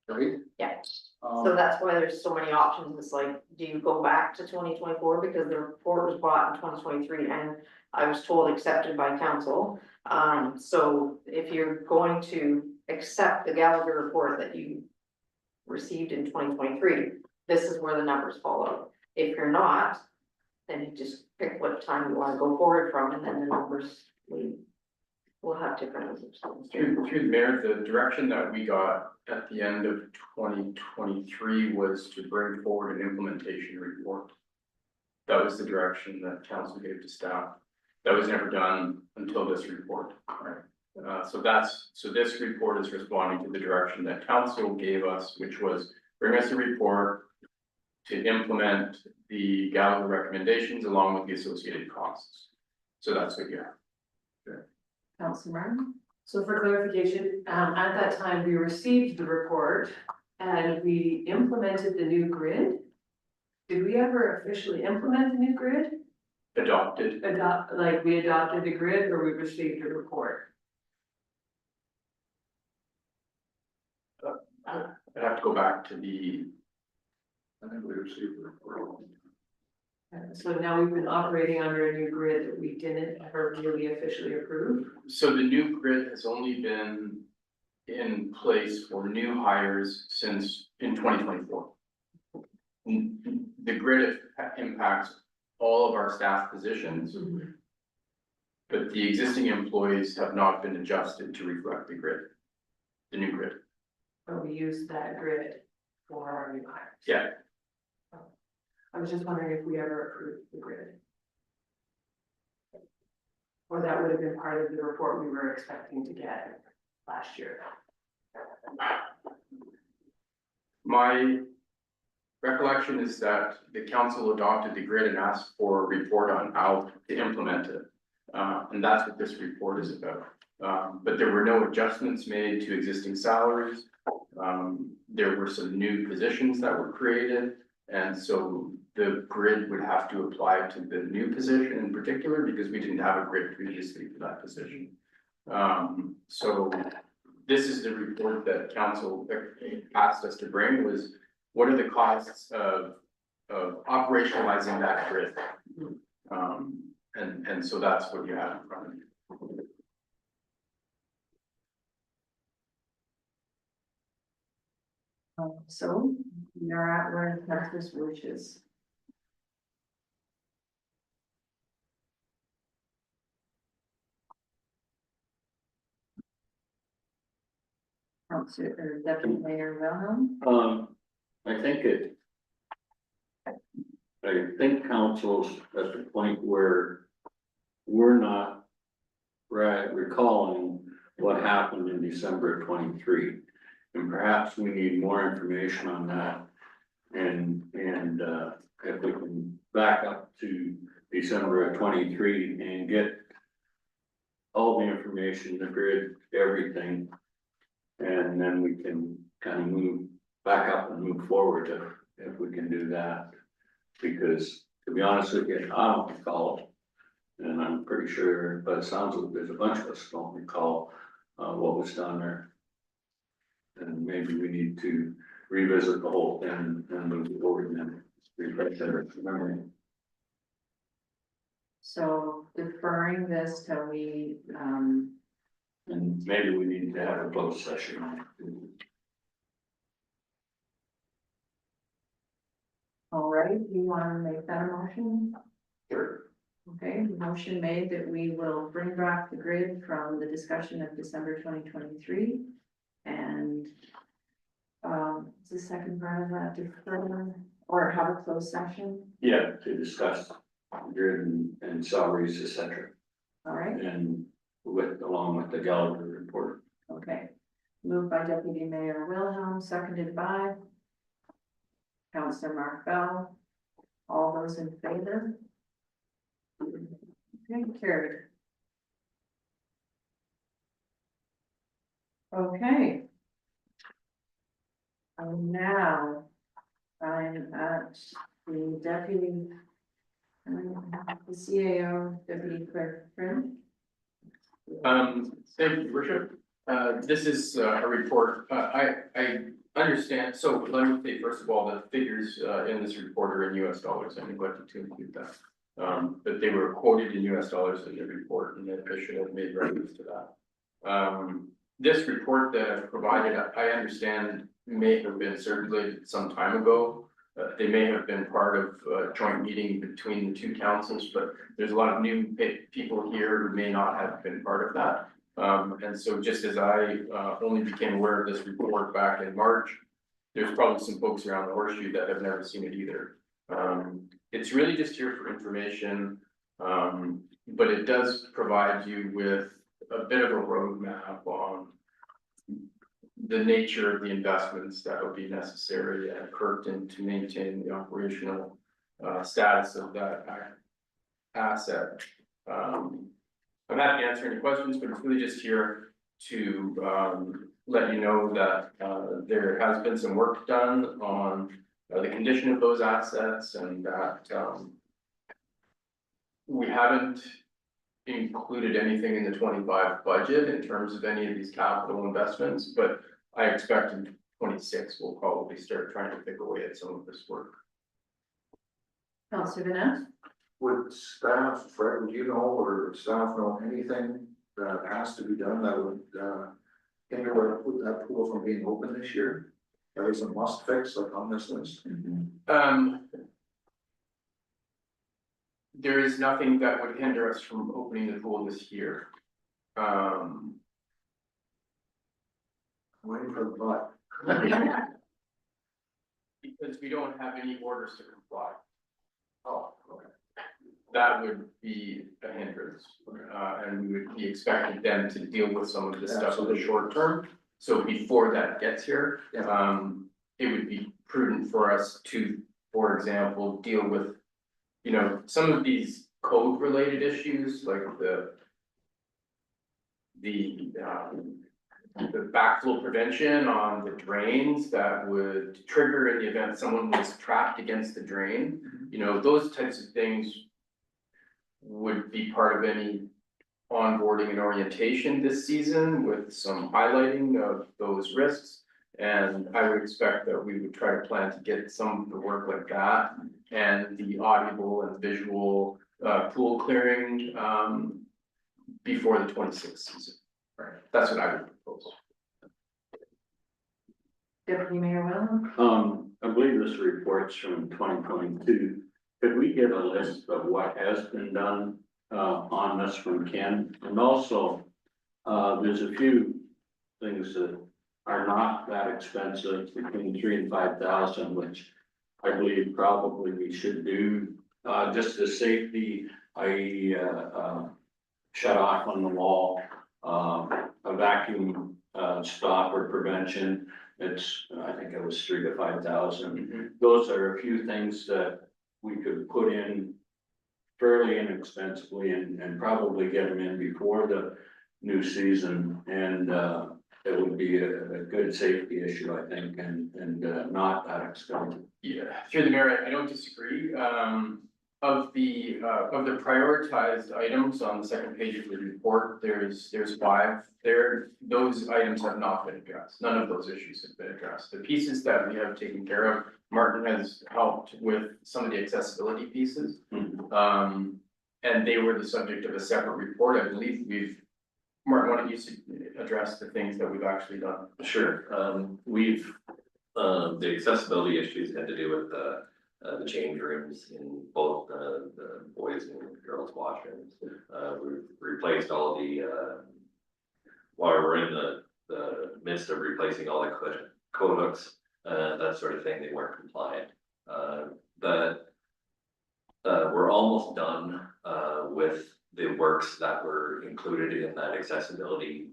right? yeah. Um, So that's why there's so many options. It's like, do you go back to 2024 because the report was bought in 2023 and I was told accepted by council. So if you're going to accept the Gallagher report that you received in 2023, this is where the numbers fall out. If you're not, then you just pick what time you want to go forward from, and then the numbers will have different numbers. Through the mayor, the direction that we got at the end of 2023 was to bring forward an implementation report. That was the direction that council gave to staff. That was never done until this report. So this report is responding to the direction that council gave us, which was bring us a report to implement the Gallagher recommendations along with the associated costs. So that's what you have. Councilor Martin? so for clarification, at that time, we received the report and we implemented the new grid. Did we ever officially implement the new grid? Adopted. We adopted the grid or we received a report? I'd have to go back to the, I think we received the report. So now we've been operating under a new grid that we didn't ever really officially approve. so the new grid has only been in place for new hires since in 2024. The grid impacts all of our staff positions, but the existing employees have not been adjusted to reflect the grid, the new grid. But we used that grid for our new hires. Yeah. I was just wondering if we ever approved the grid. Or that would have been part of the report we were expecting to get last year. My recollection is that the council adopted the grid and asked for a report on how to implement it. And that's what this report is about. But there were no adjustments made to existing salaries. There were some new positions that were created, and so the grid would have to apply to the new position in particular, because we didn't have a grid previously for that position. So this is the report that council asked us to bring, was what are the costs of operationalizing that grid? And so that's what you have in front of you. So we are at where the practice wishes. Councilor or Deputy Mayor Wilhelm. I think council's at the point where we're not recalling what happened in December of 23. And perhaps we need more information on that. And if we can back up to December of 23 and get all the information, the grid, everything. And then we can kind of move back up and move forward if we can do that. Because to be honest with you, I don't recall it. And I'm pretty sure, but it sounds like there's a bunch of us don't recall what was done there. And maybe we need to revisit the whole thing and move forward and then refresh their memory. So deferring this till we, And maybe we need to have a closed session. all right, you want to make that a motion? Sure. Okay, motion made that we will bring back the grid from the discussion of December 2023. And the second part of that, defer or have a closed session, Yeah, to discuss grid and salaries, etc. all right? And along with the Gallagher report. Okay, moved by Deputy Mayor Wilhelm, seconded by Councilor Mark Bell. All those in favor? Okay, carried. Okay. Now, I'm at the deputy, the CAO, Deputy Clerk. Thank you, Your Worship. This is a report, I understand, so let me say, first of all, the figures in this report are in US dollars, I neglected to include that. But they were quoted in US dollars in the report, and I should have made reference to that. This report that I've provided, I understand may have been circulated some time ago. They may have been part of a joint meeting between the two councils, but there's a lot of new people here who may not have been part of that. And so just as I only became aware of this report back in March, there's probably some folks around the horseshoe that have never seen it either. It's really just here for information, but it does provide you with a bit of a roadmap on the nature of the investments that will be necessary at Kirkton to maintain the operational status of that asset. I'm happy to answer any questions, but it's really just here to let you know that there has been some work done on the condition of those assets, and that we haven't included anything in the 25 budget in terms of any of these capital investments, but I expect in 26 we'll probably start trying to pick away at some of this work. Councilor Vanessa? Would staff, Fred, would you know, or staff know anything that has to be done that would hinder that pool from being open this year? That is a must fix, like on this list. There is nothing that would hinder us from opening the pool this year. Waiting for the butt. Because we don't have any orders to comply. Oh, okay. That would be a hindrance, and we would be expecting them to deal with some of this stuff in the short term. So before that gets here, it would be prudent for us to, for example, deal with, you know, some of these code related issues like the backflow prevention on the drains that would trigger in the event someone was trapped against the drain. You know, those types of things would be part of any onboarding and orientation this season with some highlighting of those risks. And I would expect that we would try to plan to get some of the work like that and the audible and visual pool clearing before the 26th season. Right, that's what I would propose. Deputy Mayor Whalen? I believe this report's from 2022. Could we get a list of what has been done on this from Ken? And also, there's a few things that are not that expensive, between 3,000 and 5,000, which I believe probably we should do. Just as safety, shut off on the wall, a vacuum stop or prevention. It's, I think it was 3,000 to 5,000. Those are a few things that we could put in fairly inexpensively and probably get them in before the new season. And it would be a good safety issue, I think, and not that expensive. Yeah, through the mayor, I don't disagree. Of the prioritized items on the second page of the report, there's 5 there. Those items have not been addressed. None of those issues have been addressed. The pieces that we have taken care of, Martin has helped with some of the accessibility pieces. And they were the subject of a separate report. I believe Martin, why don't you address the things that we've actually done? Sure, the accessibility issues had to do with the change rooms in both the boys and girls washrooms. We've replaced all the, while we're in the midst of replacing all the code hooks, that sort of thing, they weren't compliant. But we're almost done with the works that were included in that accessibility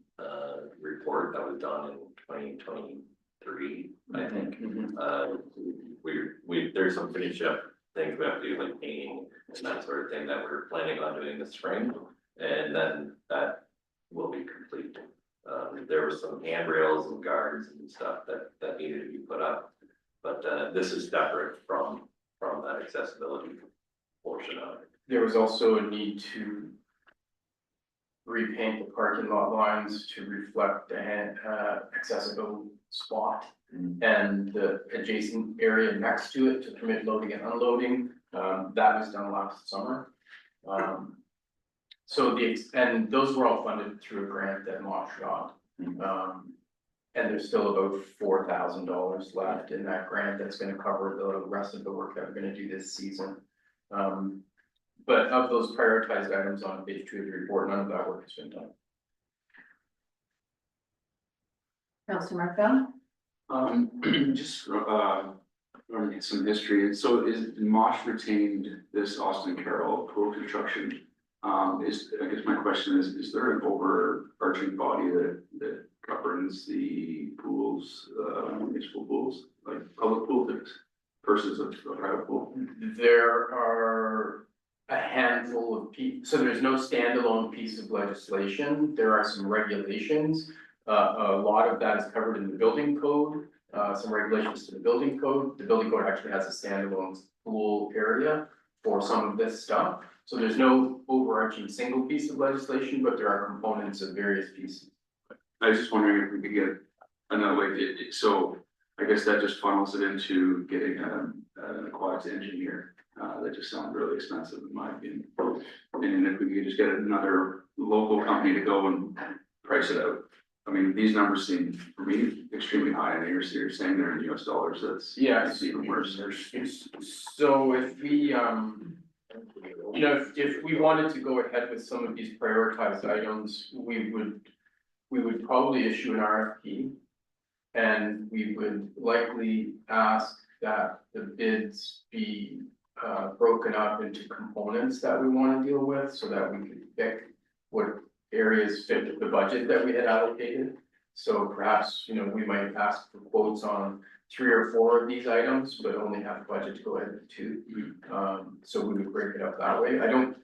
report that was done in 2023, I think. There's some finish up things we have to do, like painting and that sort of thing, that we're planning on doing this spring, and then that will be complete. There were some handrails and guards and stuff that needed to be put up, but this is separate from that accessibility portion of it. There was also a need to repaint the parking lot lines to reflect the accessible spot and the adjacent area next to it to permit loading and unloading. That was done last summer. So and those were all funded through a grant that Mosh got. And there's still about $4,000 left in that grant that's gonna cover the rest of the work that we're gonna do this season. But of those prioritized items on page 2 of the report, none of that work has been done. Councilor Marfell? Just learning some history. So is Mosh retained this Austin Carroll pool construction? I guess my question is there an overarching body that governs the pools, municipal pools, like public pool things versus a private pool? There are a handful of so there's no standalone piece of legislation. There are some regulations. A lot of that is covered in the building code, some regulations to the building code. The building code actually has a standalone pool area for some of this stuff. So there's no overarching single piece of legislation, but there are components of various pieces. I was just wondering if we could get another, so I guess that just funnels it into getting an aquatics engineer. That just sounds really expensive in my opinion. And if we could just get another local company to go and price it out. I mean, these numbers seem, for me, extremely high, and you're saying they're in US dollars, that's even worse. So if we, if we wanted to go ahead with some of these prioritized items, we would probably issue an RFP. And we would likely ask that the bids be broken up into components that we want to deal with, so that we could pick what areas fit the budget that we had allocated. So perhaps, we might ask for quotes on 3 or 4 of these items, but only have budget to go ahead with 2. So we would break it up that way. I don't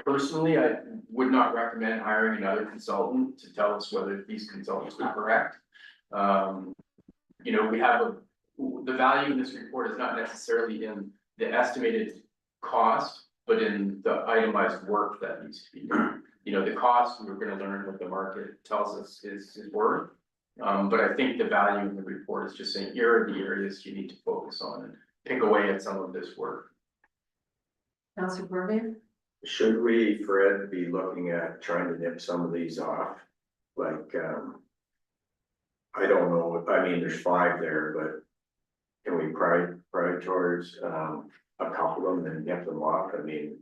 personally, I would not recommend hiring another consultant to tell us whether these consultants are correct. You know, we have the value in this report is not necessarily in the estimated cost, but in the itemized work that needs to be done. You know, the cost, we're gonna learn what the market tells us is worth. But I think the value in the report is just saying, here are the areas you need to focus on and pick away at some of this work. Councilor Borgia? Should we, Fred, be looking at trying to nip some of these off? Like, I don't know, I mean, there's 5 there, but can we prioritize a couple of them and nip them off? I mean,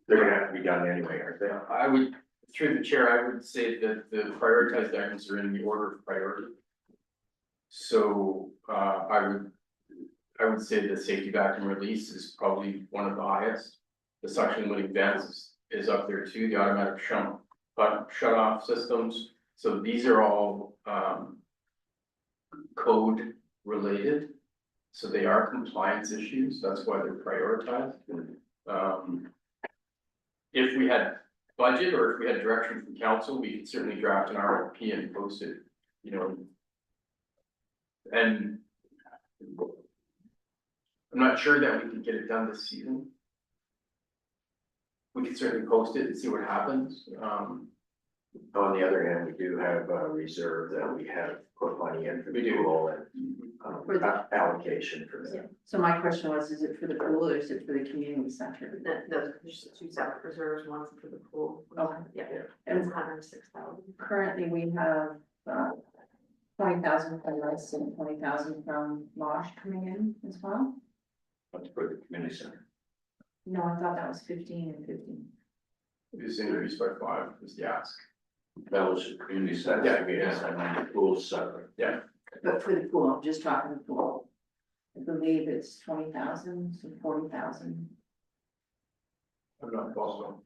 they're gonna have to be done anyway, aren't they? I would, through the chair, I would say that the prioritized items are in the order of priority. So, I would say the safety vacuum release is probably one of the highest. The suction limiting vents is up there too, the automatic shut off systems. So these are all, code related. So they are compliance issues, that's why they're prioritized. If we had budget or if we had direction from council, we could certainly draft an RFP and post it, you know. And I'm not sure that we can get it done this season. We could certainly post it and see what happens. On the other hand, we do have a reserve that we have put money in for the pool and allocation for that. So my question was, is it for the pool or is it for the community center? There's 2 separate reserves, one's for the pool. Okay. Yeah, And it's 106,000. currently we have, 20,000 from us and 20,000 from Mosh coming in as well? That's for the community center. No, I thought that was 15 and 15. It was increased by 5 was the ask. That was the community center. Yeah. Yes, I mean, the pool's separate. Yeah. But for the pool, I'm just talking the pool. I believe it's 20,000, so 40,000. I'm not also.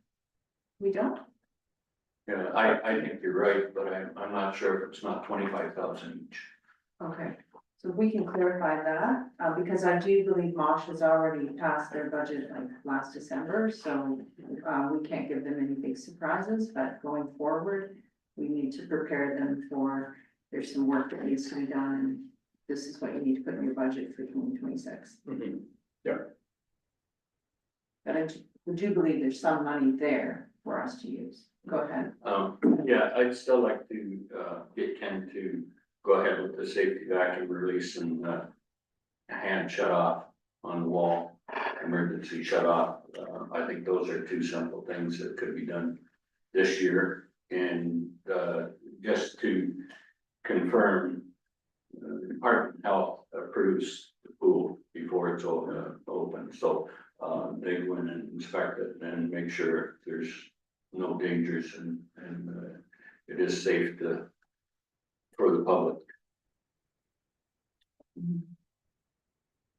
We don't? Yeah, I think you're right, but I'm not sure if it's not 25,000 each. Okay, so we can clarify that, because I do believe Mosh has already passed their budget like last December, so we can't give them any big surprises, but going forward, we need to prepare them for, there's some work that needs to be done, and this is what you need to put in your budget for 2026. Yeah. But I do believe there's some money there for us to use. Go ahead. Yeah, I'd still like to get Ken to go ahead with the safety vacuum release and hand shut off on the wall, emergency shut off. I think those are 2 simple things that could be done this year. And just to confirm, the Department of Health approves the pool before it's open. So they go in and inspect it and make sure there's no dangers and it is safe for the public.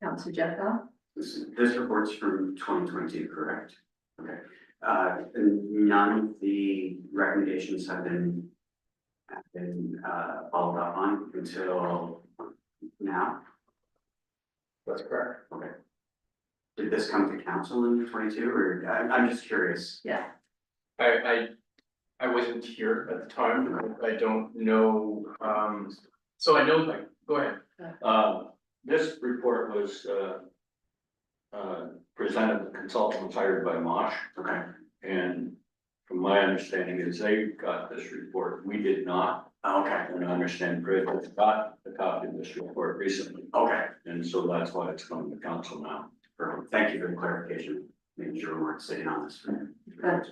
Councilor Jeffel? This report's from 2022, correct? Okay. And none of the recommendations have been followed up on until now? That's correct. Okay. Did this come to council in 22 or I'm just curious? Yeah. I wasn't here at the time. I don't know. So I know, like, go ahead. This report was presented, the consultant was hired by Mosh. Okay. And from my understanding is they got this report, we did not. Okay. And I understand Fred has got a copy of this report recently. Okay. And so that's why it's coming to council now. Perfect. Thank you for the clarification. Making sure we weren't sitting on this. But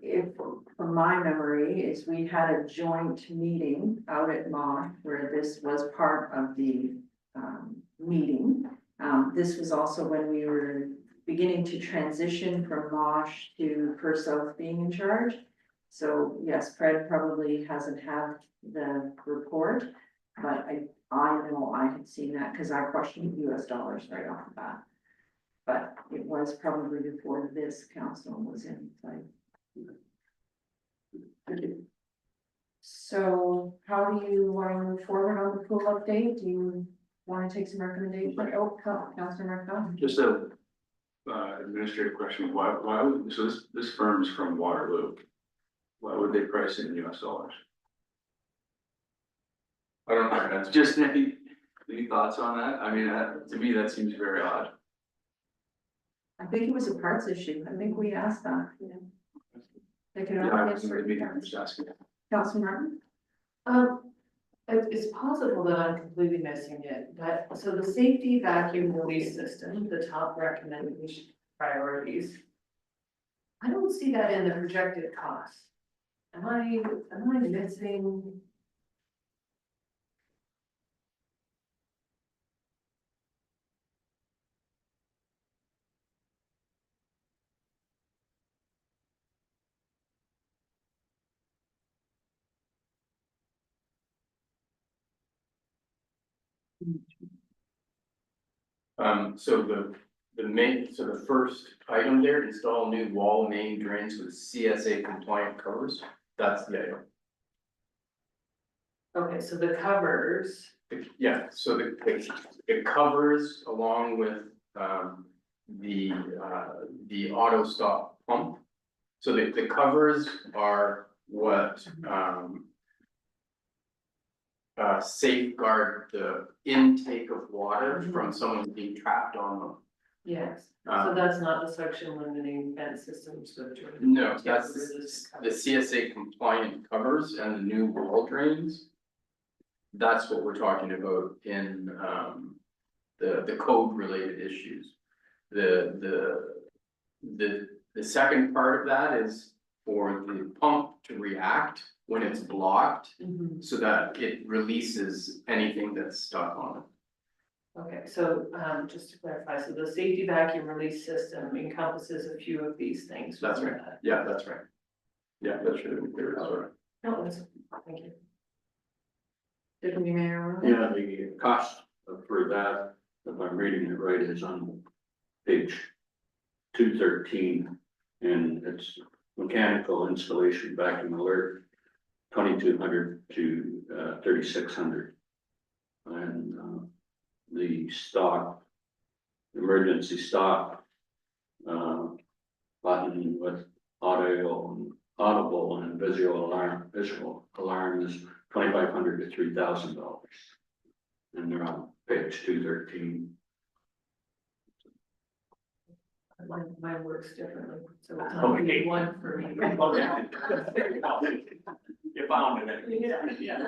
if, from my memory, is we had a joint meeting out at Mosh where this was part of the meeting. This was also when we were beginning to transition from Mosh to Perth South being in charge. So yes, Fred probably hasn't had the report, but I know I had seen that because I questioned US dollars right off the bat. But it was probably before this council was in play. So how do you want to move forward on the pool update? Do you want to take some recommendations? Oh, Councilor Marco? Just a administrative question, why would, so this firm is from Waterloo. Why would they price it in US dollars? I don't know, that's Just any thoughts on that? I mean, to me, that seems very odd. I think it was a parts issue. I think we asked that. They could Yeah, only I get was in the certain meeting, I'm parts. just asking. Councilor Martin? It's possible that I'm completely missing it, but so the safety vacuum release system, the top recommendation priorities. I don't see that in the projected cost. Am I missing? So the first item there, install new wall main drains with CSA compliant covers, that's the item. Okay, so the covers, Yeah, so it covers along with, the auto stop pump. So the covers are what, safeguard the intake of water from someone being trapped on them. yes, so that's not the suction limiting vent systems that. No, that's the CSA compliant covers and the new wall drains. That's what we're talking about in, the code related issues. The second part of that is for the pump to react when it's blocked, so that it releases anything that's stuck on it. Okay, so, just to clarify, so the safety vacuum release system encompasses a few of these things. That's right, yeah, that's right. Yeah, that should have been clear, that's right. No, that's, thank you. Deputy Mayor. Yeah, the cost for that, if I'm reading it right, is on page 213. And it's mechanical installation vacuum alert, 2,200 to 3,600. And the stop, emergency stop button with audible and visual alarm is $2,500 to $3,000. And they're on page 213. Mine works differently, so it's Okay. on one for me. You found it. Yeah.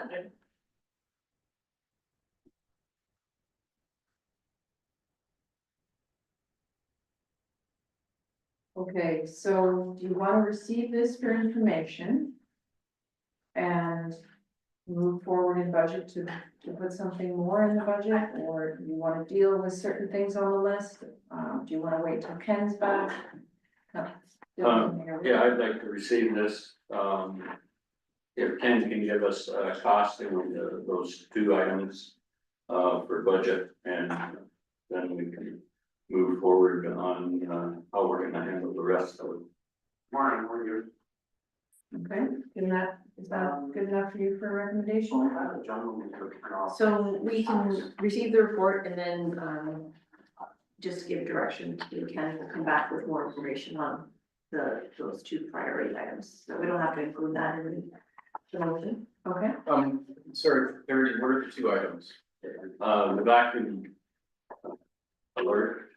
Okay, so do you want to receive this for information? And move forward in budget to put something more in the budget, or do you want to deal with certain things on the list? Do you want to wait till Ken's back? Yeah, I'd like to receive this. If Ken can give us a costing on those two items for budget, and then we can move forward on how we're gonna handle the rest of it. Morning, how are you? Okay, is that good enough for you for a recommendation? So we can receive the report and then, just give direction to Ken will come back with more information on those two priority items. So we don't have to include that in the motion. Okay, Sorry, 30, what are the two items? The vacuum alert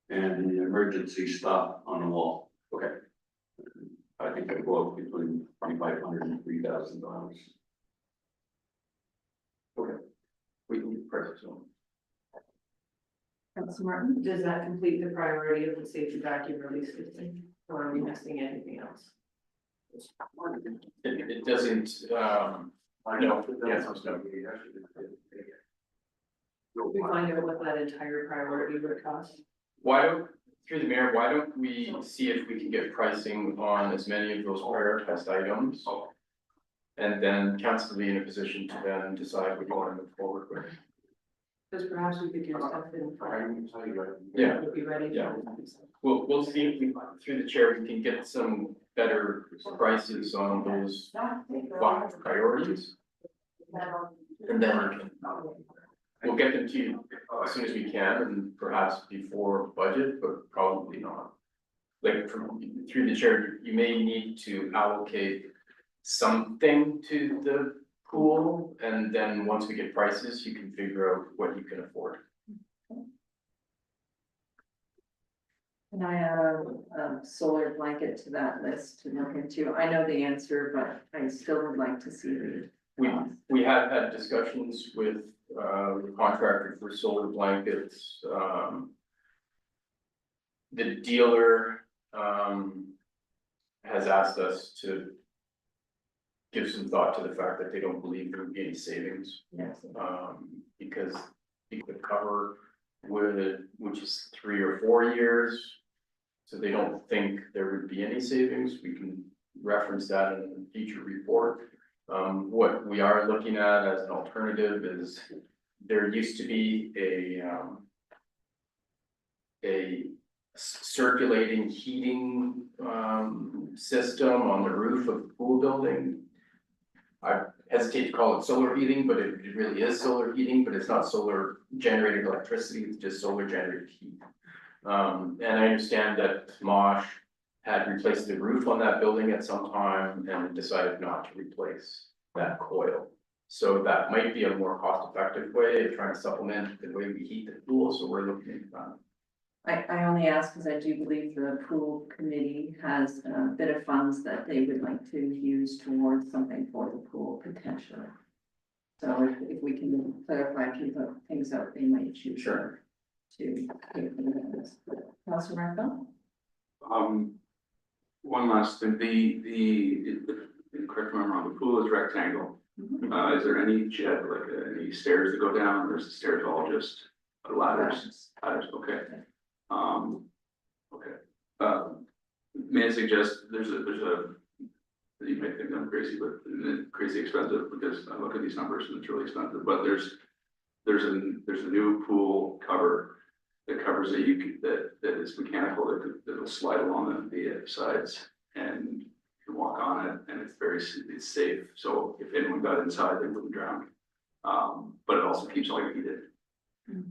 and the emergency stop on the wall. Okay. I think they go up between $2,500 and $3,000. Okay. We can get prices on. Councilor Martin? Does that complete the priority of the safety vacuum release system, or are we missing anything else? It doesn't, no, yes, I'm sorry. We find out what that entire priority would cost. Why don't, through the mayor, why don't we see if we can get pricing on as many of those prioritized items? And then council will be in a position to then decide what you want to move forward with. Because perhaps we could get stuff in. Yeah. We'll be ready. Yeah. We'll see if we, through the chair, we can get some better prices on those five priorities. And then we'll get them to you as soon as we can, and perhaps before budget, but probably not. Like through the chair, you may need to allocate something to the pool, and then once we get prices, you can figure out what you can afford. Can I add a solar blanket to that list to look into? I know the answer, but I still would like to see the. We have had discussions with the contractor for solar blankets. The dealer has asked us to give some thought to the fact that they don't believe there would be any savings. Yes. Because you could cover with, which is 3 or 4 years. So they don't think there would be any savings. We can reference that in a future report. What we are looking at as an alternative is there used to be a circulating heating system on the roof of the pool building. I hesitate to call it solar heating, but it really is solar heating, but it's not solar generated electricity, it's just solar generated heat. And I understand that Mosh had replaced the roof on that building at some time and decided not to replace that coil. So that might be a more cost-effective way of trying to supplement the way we heat the pool, so we're looking at that. I only ask because I do believe the pool committee has a bit of funds that they would like to use towards something for the pool potentially. So if we can clarify a few things out, they might choose. Sure. To take this. Councilor Marco? One last thing, correct me if I'm wrong, the pool is rectangle. Is there any jet, like any stairs that go down, or is the stairs all just ladders? Ladders, okay. May I suggest, there's a, you may think I'm crazy, but it's crazy expensive, because I look at these numbers and it's really expensive, but there's a new pool cover that covers it, that is mechanical, that'll slide along the sides, and you can walk on it, and it's safe, so if anyone got inside, they wouldn't drown. But it also keeps all your heated.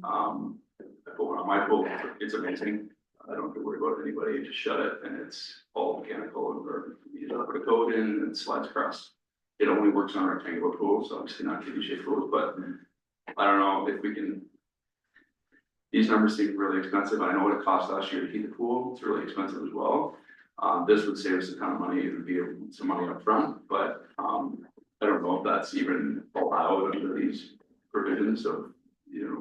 I put one on my pool, it's amazing. I don't have to worry about anybody, just shut it, and it's all mechanical, or you just put a code in and it slides across. It only works on rectangular pools, obviously not kidney shaped pools, but I don't know if we can. These numbers seem really expensive. I know what it cost last year to heat the pool, it's really expensive as well. This would save us a ton of money, it would be some money up front, but I don't know if that's even allowed under these provisions of,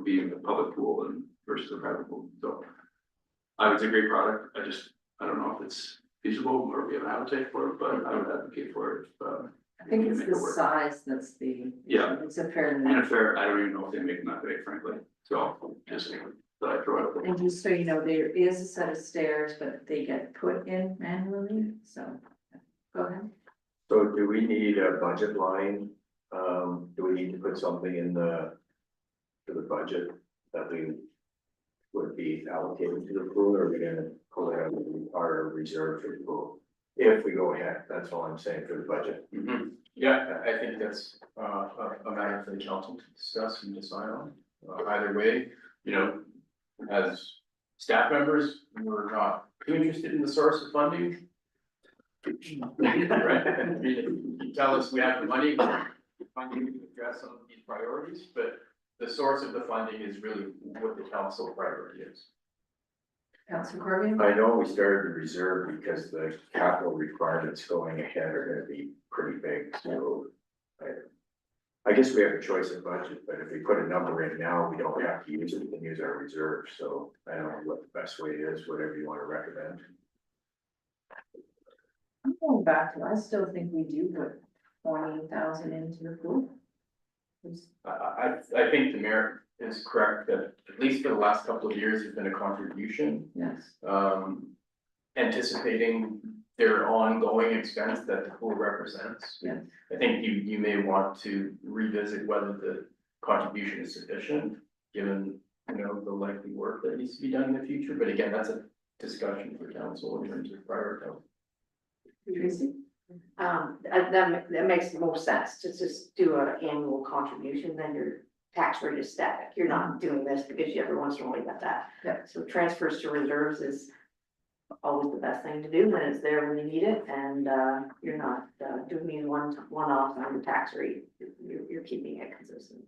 being a public pool and versus a private pool, so. It's a great product, I don't know if it's feasible or we have an appetite for it, but I would advocate for it. I think it's the size that's the. Yeah. It's a fair. And I don't even know if they make them that big, frankly, so just that I throw it out there. And just so you know, there is a set of stairs, but they get put in manually, so. Go ahead. So do we need a budget line? Do we need to put something in to the budget that we would be allocated to the pool, or are we gonna pull it out of our reserve for the pool? If we go ahead, that's all I'm saying for the budget. Yeah, I think that's a matter for the council to discuss and decide on. Either way, as staff members, we're not too interested in the source of funding. Right, you tell us we have the money, funding to address some of these priorities, but the source of the funding is really what the council priority is. Councilor Corrigan? I know we started the reserve because the capital requirements going ahead are gonna be pretty big, so. I guess we have a choice of budget, but if we put a number in now, we don't have to use it, we can use our reserve, so I don't know what the best way is, whatever you wanna recommend. I'm going back to, I still think we do put 20,000 into the pool. I think the mayor is correct that at least for the last couple of years, there's been a contribution. Yes. Anticipating their ongoing expense that the pool represents. Yeah. I think you may want to revisit whether the contribution is sufficient, given, the likely work that needs to be done in the future, but again, that's a discussion for council in terms of priority. Tracy? That makes the most sense to just do an annual contribution, then you're tax rate is static. You're not doing this because you every once in a while you got that. Yeah. So transfers to reserves is always the best thing to do when it's there when you need it, and you're not doing these one-offs on the tax rate. You're keeping it consistent.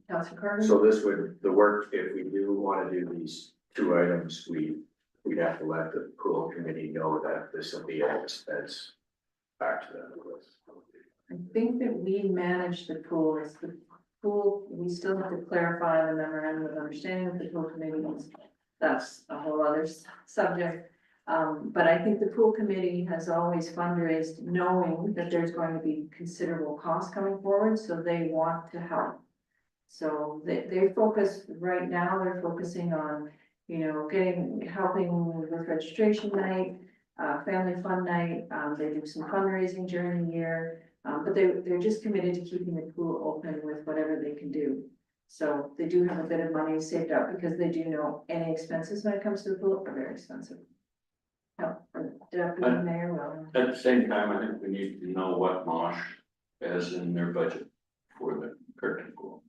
Councilor Carter? So this would, the work, if we do wanna do these two items, we'd have to let the pool committee know that this will be an expense back to them. I think that we manage the pool, is the pool, we still have to clarify the memorandum of understanding with the pool committee. That's a whole other subject. But I think the pool committee has always fundraised knowing that there's going to be considerable costs coming forward, so they want to help. So they focus, right now, they're focusing on, you know, helping with registration night, family fun night, they do some fundraising during the year. But they're just committed to keeping the pool open with whatever they can do. So they do have a bit of money saved up because they do know any expenses when it comes to the pool are very expensive. No, Deputy Mayor, well. At the same time, I think we need to know what Mosh has in their budget for the curtain pool.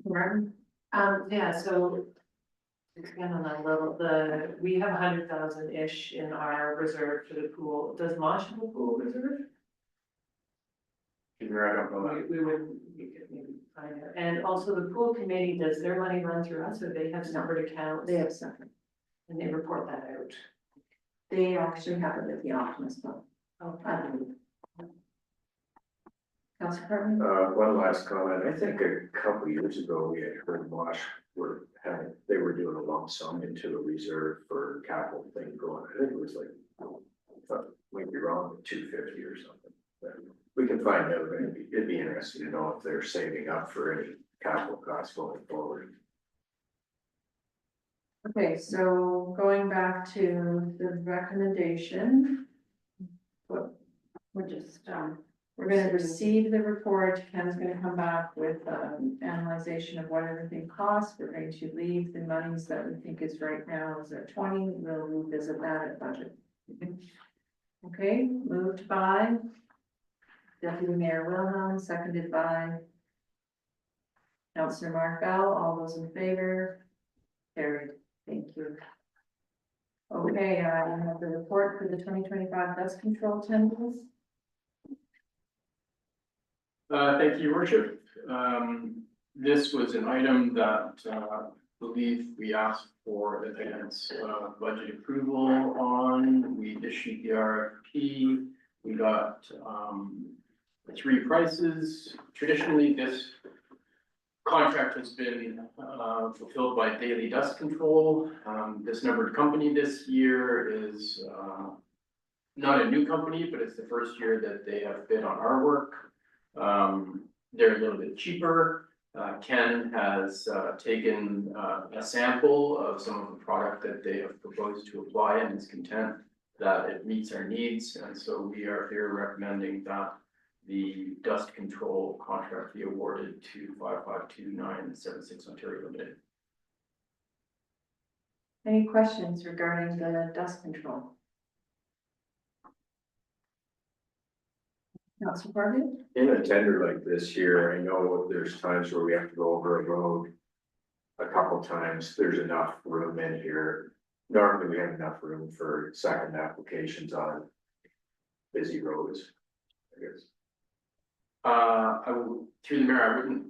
Martin? Yeah, so expand on that a little, we have 100,000-ish in our reserve for the pool. Does Mosh have a pool reserve? I don't know that. We could maybe find out. And also the pool committee, does their money run through us or they have separate accounts? They have separate. And they report that out. They actually have it at the Optimist Club. Oh, Councilor Carter? One last comment, I think a couple of years ago, we had heard Mosh they were doing a lump sum into a reserve for capital thing going, I think it was like, might be wrong, 250 or something. But we can find out, it'd be interesting to know if they're saving up for any capital costs going forward. Okay, so going back to the recommendation. We're just, we're gonna receive the report, Ken's gonna come back with analyzation of what everything costs, we're going to leave the monies that we think is right now is at 20, we'll revisit that at budget. Okay, moved by Deputy Mayor Wilhelm, seconded by Councilor Mark Bell, all those in favor, carried, thank you. Okay, I have the report for the 2025 dust control tenders. Thank you, Your Worship. This was an item that I believe we asked for advance budget approval on. We issued the RFP. We got 3 prices. Traditionally, this contract has been fulfilled by Daily Dust Control. This numbered company this year is not a new company, but it's the first year that they have bid on our work. They're a little bit cheaper. Ken has taken a sample of some of the product that they have proposed to apply and is content that it meets our needs. And so we are here recommending that the dust control contract be awarded to 552-976 Ontario Limited. Any questions regarding the dust control? Not supported? In a tender like this here, I know there's times where we have to go over a road a couple times, there's enough room in here. Normally, we have enough room for second applications on busy roads, I guess. Through the mayor, I wouldn't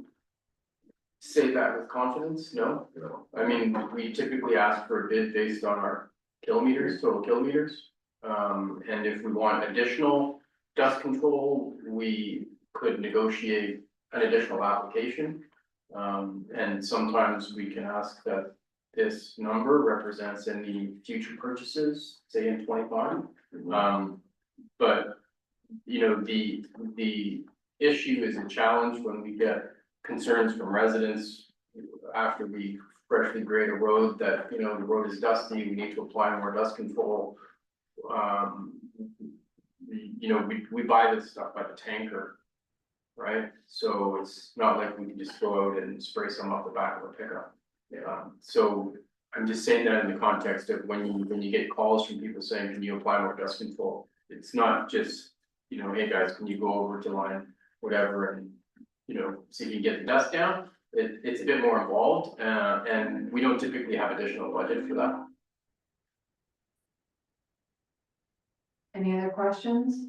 say that with confidence, no. I mean, we typically ask for a bid based on our kilometers, total kilometers. And if we want additional dust control, we could negotiate an additional application. And sometimes we can ask that this number represents any future purchases, say in 25. But, you know, the issue is a challenge when we get concerns from residents after we freshly grade a road that, you know, the road is dusty, we need to apply more dust control. You know, we buy this stuff by the tanker, right? So it's not like we can just go out and spray some off the back of a pickup. So I'm just saying that in the context of when you get calls from people saying, can you apply more dust control? It's not just you know, hey guys, can you go over to line whatever and, you know, see if you get the dust down. It's a bit more involved, and we don't typically have additional budget for that. Any other questions?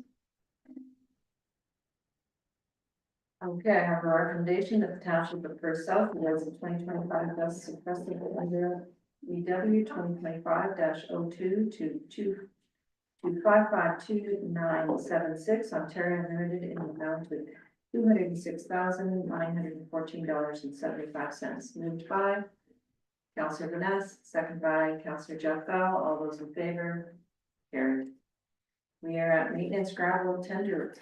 Okay, I have a recommendation that the Township of Perth South was the 2025 dust suppressant under EW 2025-02 to 2552976 Ontario Limited in the amount of $286,914.75. Moved by Councillor Vanessa, second by Councillor Jeff Bell. All those in favor? Carried. We are at maintenance gravel tender.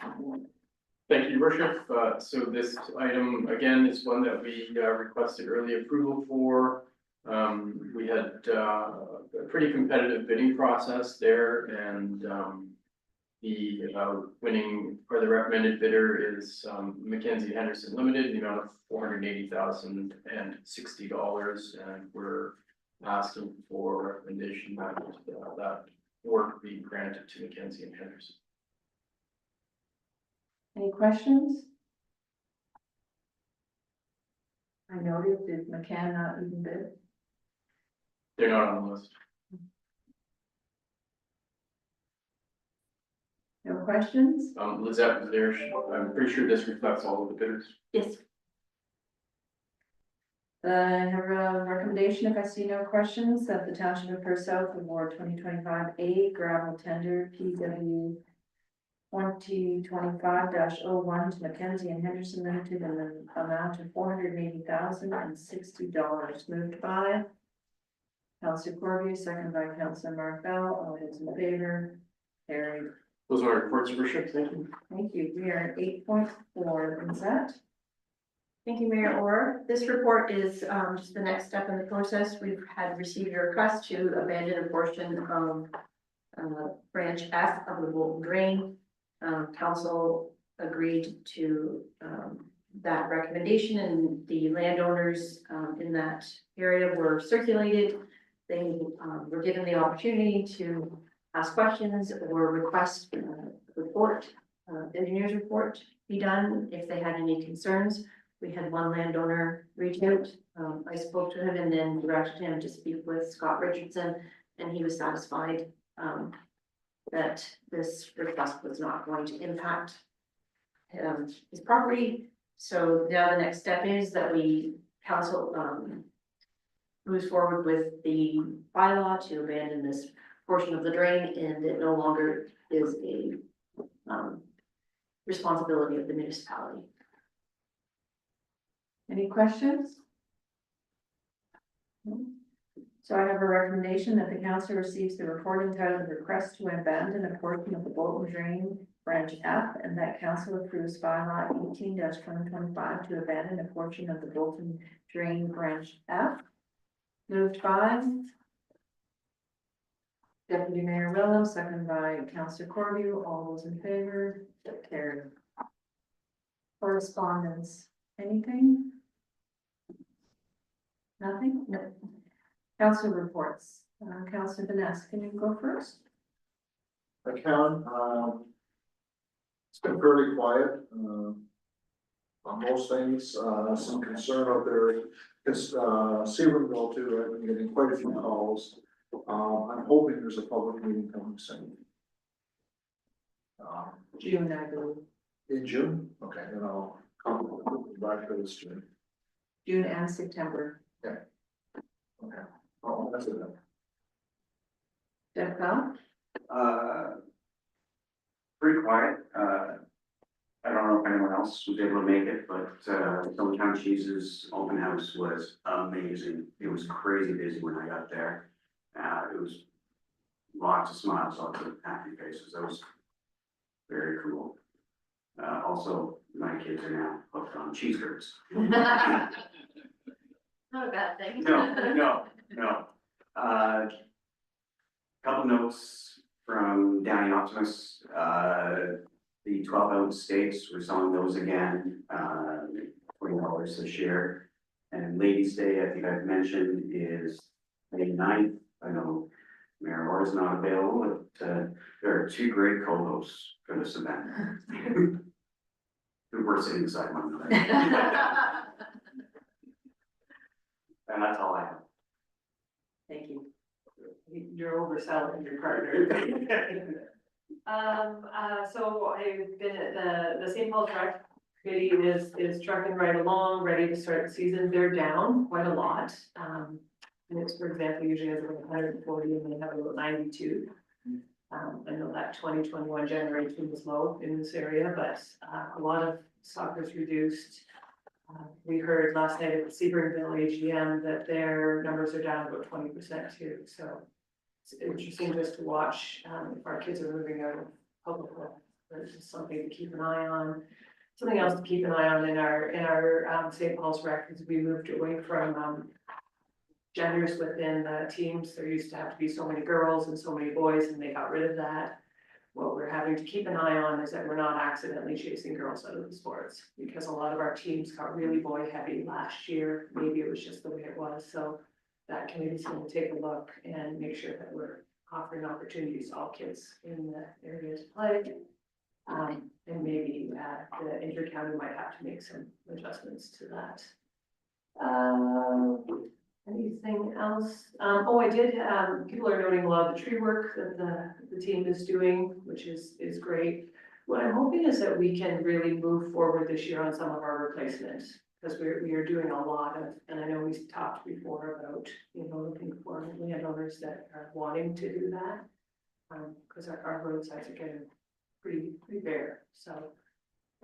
Thank you, Your Worship. So this item again is one that we requested early approval for. We had a pretty competitive bidding process there, and the winning or the recommended bidder is Mackenzie Henderson Limited in the amount of $480,060, and we're asking for recommendation that that work be granted to Mackenzie and Henderson. Any questions? I noted, did McCann not even bid? They're not on the list. No questions? Lizette was there. I'm pretty sure this reflects all of the bidders. Yes. I have a recommendation, if I see no questions, that the Township of Perth South award 2025 A gravel tender PW 2025-01 to Mackenzie and Henderson Limited in the amount of $480,060. Moved by Councillor Corby, second by Councillor Marfell. All those in favor? Carried. Those are our reports, Your Worship. Thank you. Thank you. We are at 8.4. Lizette? Thank you, Mayor Orr. This report is just the next step in the process. We've received a request to abandon a portion of branch F of the Bolton Drain. Council agreed to that recommendation, and the landowners in that area were circulated. They were given the opportunity to ask questions or request report, engineer's report be done if they had any concerns. We had one landowner reach out. I spoke to him and then directed him to speak with Scott Richardson, and he was satisfied that this request was not going to impact his property. So now the next step is that council moves forward with the bylaw to abandon this portion of the drain, and it no longer is a responsibility of the municipality. Any questions? So I have a recommendation that the council receives the report entitled "Request to Abandon a Portion of the Bolton Drain Branch F," and that council approves bylaw 18-2025 to abandon a portion of the Bolton Drain Branch F. Moved by Deputy Mayor Willow, seconded by Councillor Corby. All those in favor? Carried. Correspondence, anything? Nothing? No. Council reports. Councillor Vanessa, can you go first? I can, it's been fairly quiet, on most things, some concern out there, because, Searingville too, I've been getting quite a few calls. I'm hoping there's a public meeting coming soon. June, I believe. In June, okay, then I'll come back for this June. June and September. Okay. Oh, that's it then. Jeff Bell? Pretty quiet. I don't know if anyone else was able to make it, but Township Cheese's open house was amazing. It was crazy busy when I got there. It was lots of smiles, lots of happy faces. That was very cool. Also, my kids are now hooked on cheese curds. Not a bad thing. No. Couple notes from Downey Optimus, the 12-ounce steaks, we're selling those again, $20 this year. And Ladies' Day, I think I've mentioned, is May 9th. I know Mayor Orr is not available, but, there are two great co-hosts for this event. Who were sitting beside one another. And that's all I have. Thank you. You're overselling your partner. So I've been at the St. Paul Track Committee is trucking right along, ready to start the season. They're down quite a lot. And it's, for example, usually has about 140 and they have about 92. I know that 2021 generation was low in this area, but a lot of soccer's reduced. We heard last night at the Sebringville AGM that their numbers are down about 20% too. So it's interesting just to watch if our kids are moving out of public work. There's just something to keep an eye on. Something else to keep an eye on in our St. Paul's rec is we moved away from genders within the teams. There used to have to be so many girls and so many boys, and they got rid of that. What we're having to keep an eye on is that we're not accidentally chasing girls out of the sports, because a lot of our teams got really boy heavy last year. Maybe it was just the way it was. So that committee's going to take a look and make sure that we're offering opportunities to all kids in the area to play. And maybe the inter-county might have to make some adjustments to that. Anything else? I did, people are noting a lot of the tree work that the team is doing, which is great. What I'm hoping is that we can really move forward this year on some of our replacements, because we are doing a lot of, and I know we talked before about, looking for landowners that are wanting to do that. Because our roadsides are getting pretty bare, so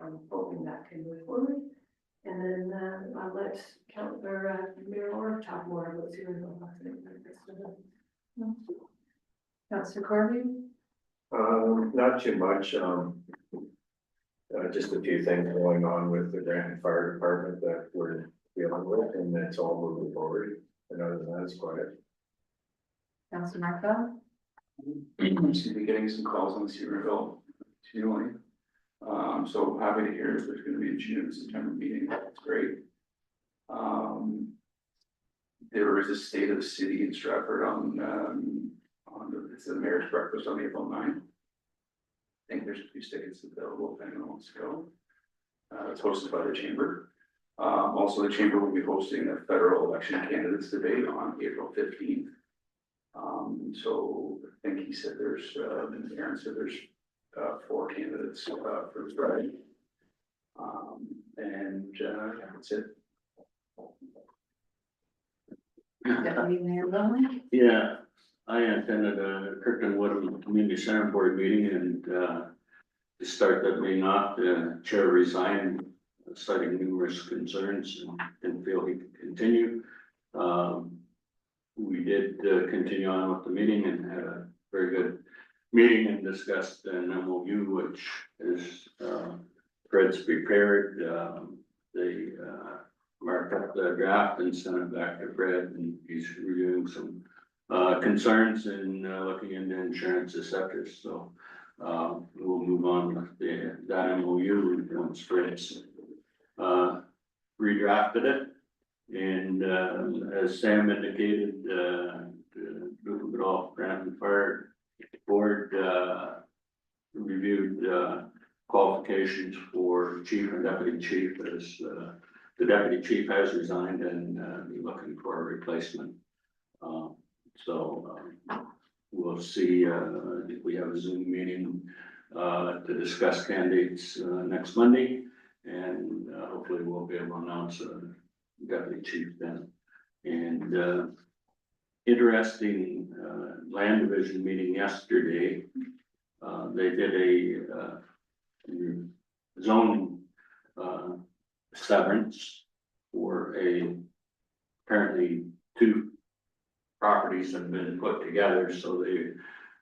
I'm hoping that can move forward. And then I'll let Mayor Orr talk more about Sebringville. Councillor Corby? Not too much, just a few things going on with the Granton Fire Department that we're dealing with, and that's all moving forward. And other than that, it's quiet. Councillor Markville? Seems to be getting some calls on Sebringville continually. So happy to hear there's gonna be a June, September meeting. That's great. There is a state of the city in Stratford it's the mayor's breakfast on April 9th. I think there's a few tickets available if anyone wants to go. It's hosted by the chamber. Also, the chamber will be hosting a federal election candidates debate on April 15th. So I think he said Aaron said there's 4 candidates for the Friday. That's it. Deputy Mayor Longley? Yeah, I attended a Kirkland Wood Community Center Board meeting, and to start that meeting off, the chair resigned, citing numerous concerns, and didn't feel he could continue. We did continue on with the meeting and had a very good meeting and discussed an MOU, which is Fred's prepared. They marked up the draft and sent it back to Fred, and he's reviewing some concerns and looking into insurance, etc. So we'll move on with that MOU once Fred's redrafted it. And as Sam indicated, the off Granton Fire Board reviewed qualifications for chief and deputy chief, as the deputy chief has resigned and be looking for a replacement. So we'll see if we have a Zoom meeting to discuss candidates next Monday, and hopefully we'll be able to announce a deputy chief then. And interesting land division meeting yesterday. They did a zoning severance for apparently 2 properties have been put together, so they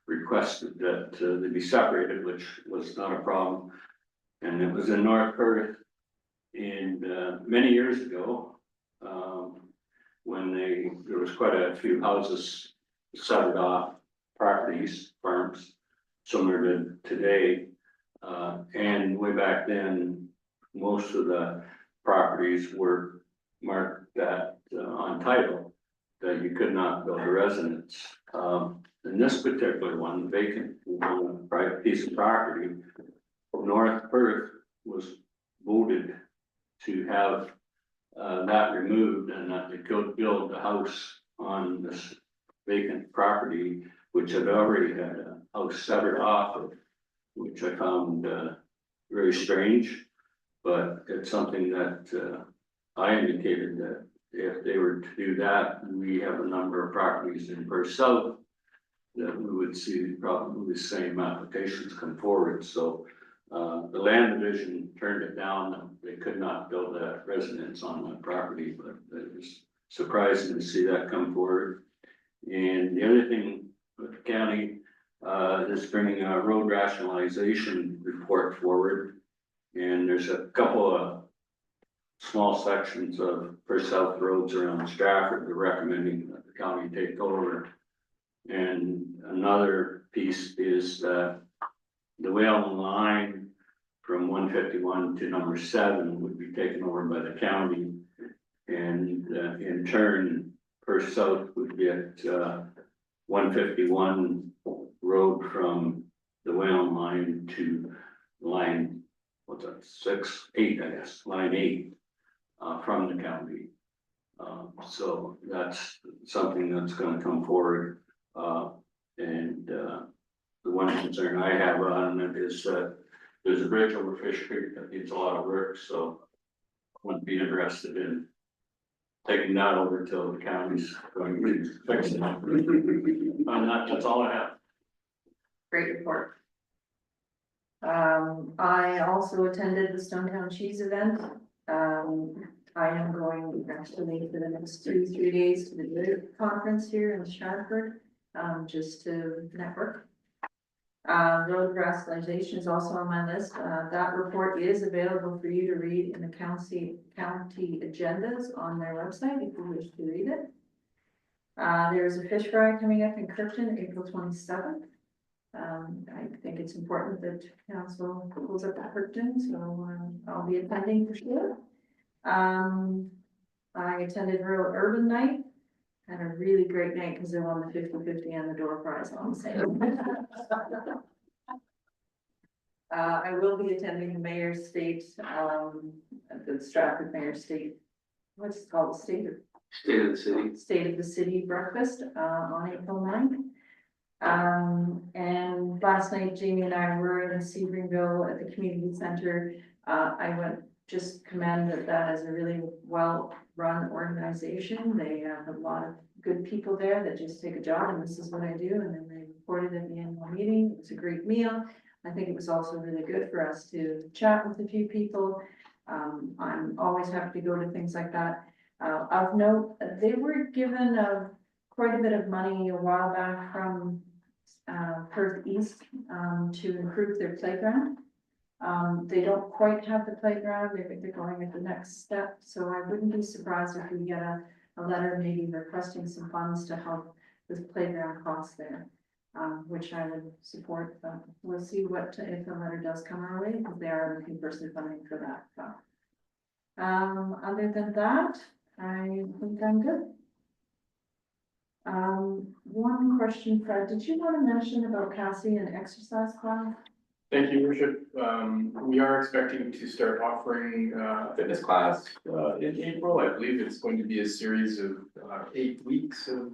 requested that they be separated, which was not a problem. And it was in North Perth, and many years ago, when there was quite a few houses severed off, properties, farms, similar to today. And way back then, most of the properties were marked that on title that you could not build a residence. in this particular one, vacant, private piece of property, North Perth was voted to have that removed and that they could build a house on this vacant property, which had already had a house severed off of, which I found very strange. But it's something that I indicated that if they were to do that, we have a number of properties in Perth South that we would see probably the same applications come forward. So the land division turned it down. They could not build a residence on that property, but it was surprising to see that come forward. And the other thing with the county is bringing a road rationalization report forward. And there's a couple of small sections of Perth South roads around Stratford they're recommending that the county take over. And another piece is the Whalen line from 151 to number 7 would be taken over by the county. And in turn, Perth South would get 151 road from the Whalen line to line, what's that, 8, I guess, line 8 from the county. So that's something that's going to come forward. And the one concern I have on it is that there's a bridge over Fish Creek that needs a lot of work, so I wouldn't be interested in taking that over till the county's going to fix it. That's all I have. Great report. I also attended the Stonetown Cheese event. I am going actually for the next 2-3 days to the Leadership Conference here in Stratford, just to network. Road rationalization is also on my list. That report is available for you to read in the county agendas on their website if you wish to read it. There's a fish fry coming up in Kirkton, April 27th. I think it's important that council pulls up at Kirkton, so I'll be attending for sure. I attended Rural Urban Night. Had a really great night because they won the 50-50 and the door prize on sale. I will be attending the Mayor's State, the Stratford Mayor's State, what's it called, State of the City breakfast on April 9th. And last night, Jamie and I were in Sebringville at the community center. I went just commend that as a really well-run organization. They have a lot of good people there that just take a job and this is what I do. And then they reported at the annual meeting. It was a great meal. I think it was also really good for us to chat with a few people. I'm always happy to go to things like that. Of note, they were given quite a bit of money a while back from Perth East to improve their playground. They don't quite have the playground. They're going at the next step. So I wouldn't be surprised if we get a letter maybe requesting some funds to help with playground costs there, which I would support. We'll see what if the letter does come our way, because they are looking for some funding for that. Other than that, I think I'm good. One question, Fred, did you want to mention about Cassie and exercise class? Thank you, Worship. We are expecting to start offering a fitness class in April. I believe it's going to be a series of 8 weeks of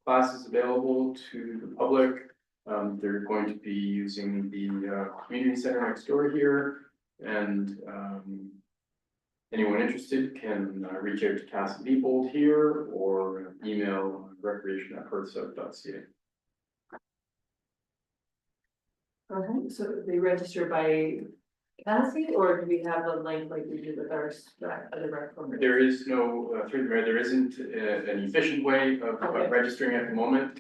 classes available to the public. They're going to be using the community center next door here, and anyone interested can reach out to Cassie Diebold here or email recreation@perthsouth.ca. Okay. So they register by Cassie, or do we have a link like we do with our other rec program? There is no, through the mayor, there isn't an efficient way of registering at the moment.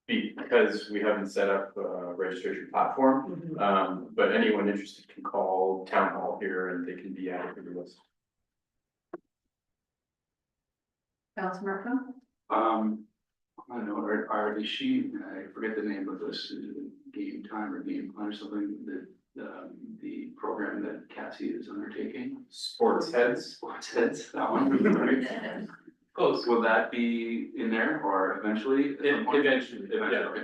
Because we haven't set up a registration platform, but anyone interested can call town hall here and they can be added to the list. Councilor Murphy? I don't know, already I forget the name of this, Game Time or Game Plan or something, that the program that Cassie is undertaking. Sports Heads. That one, right? Close. Will that be in there or eventually? Eventually,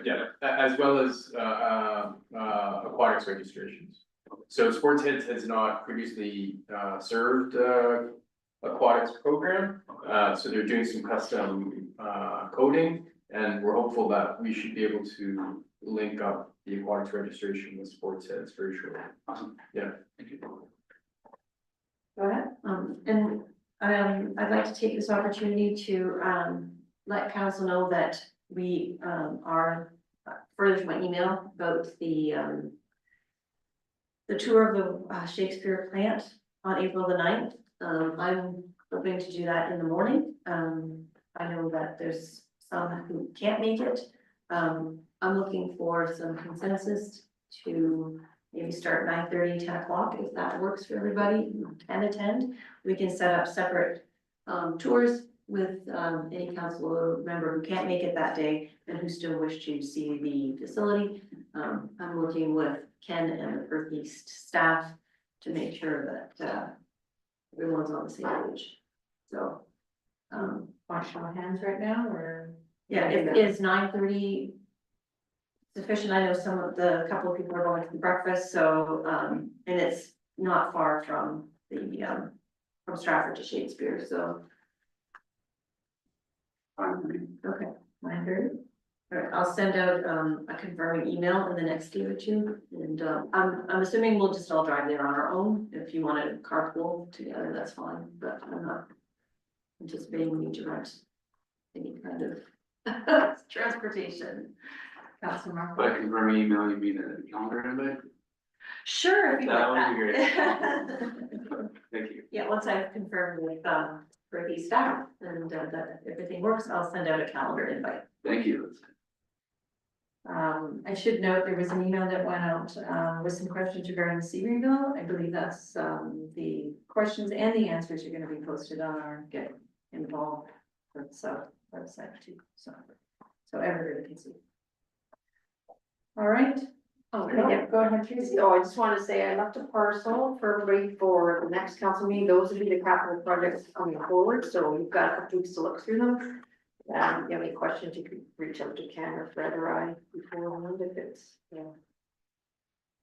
yeah, as well as, aquatics registrations. So Sports Heads has not previously, served, aquatics program, so they're doing some custom, coding. And we're hopeful that we should be able to link up the aquatics registration with Sports Heads very shortly. Awesome. Yeah. Thank you. Go ahead. I'd like to take this opportunity to, let council know that we, are, further to my email about the tour of the Shakespeare plant on April the 9th. I'm hoping to do that in the morning. I know that there's some who can't make it. I'm looking for some consensus to maybe start 9:30, 10 o'clock, if that works for everybody, who can attend. We can set up separate tours with any council member who can't make it that day and who still wish to see the facility. I'm working with Ken and the Perth East staff to make sure that everyone's on the same page. So, Want to show of hands right now, or? yeah, if is 9:30 sufficient? I know couple of people are going to the breakfast, so, and it's not far from from Stratford to Shakespeare, so. Okay, 9:30? all right, I'll send out a confirming email in the next day or two, and I'm assuming we'll just all drive there on our own. If you want to carpool together, that's fine, but I'm not anticipating we need to rent any kind of transportation. Councilor Mark. By confirming email, you mean a calendar invite? Sure, if you That like would be that. Thank you. Yeah, once I've confirmed with Ricky staff and that everything works, I'll send out a calendar invite. Thank you. I should note, there was an email that went out, with some questions regarding the Seagreenville. I believe that's, the questions and the answers are gonna be posted on our Get Involved website too, so everybody can see. All right. Okay. Yeah, go ahead, Tracy. Oh, I just wanted to say I left a parcel for everybody for the next council meeting. Those will be the capital projects coming forward, so we've got a couple weeks to look through them. If you have any questions, you could reach out to Ken or Fred or I beforehand if it's, you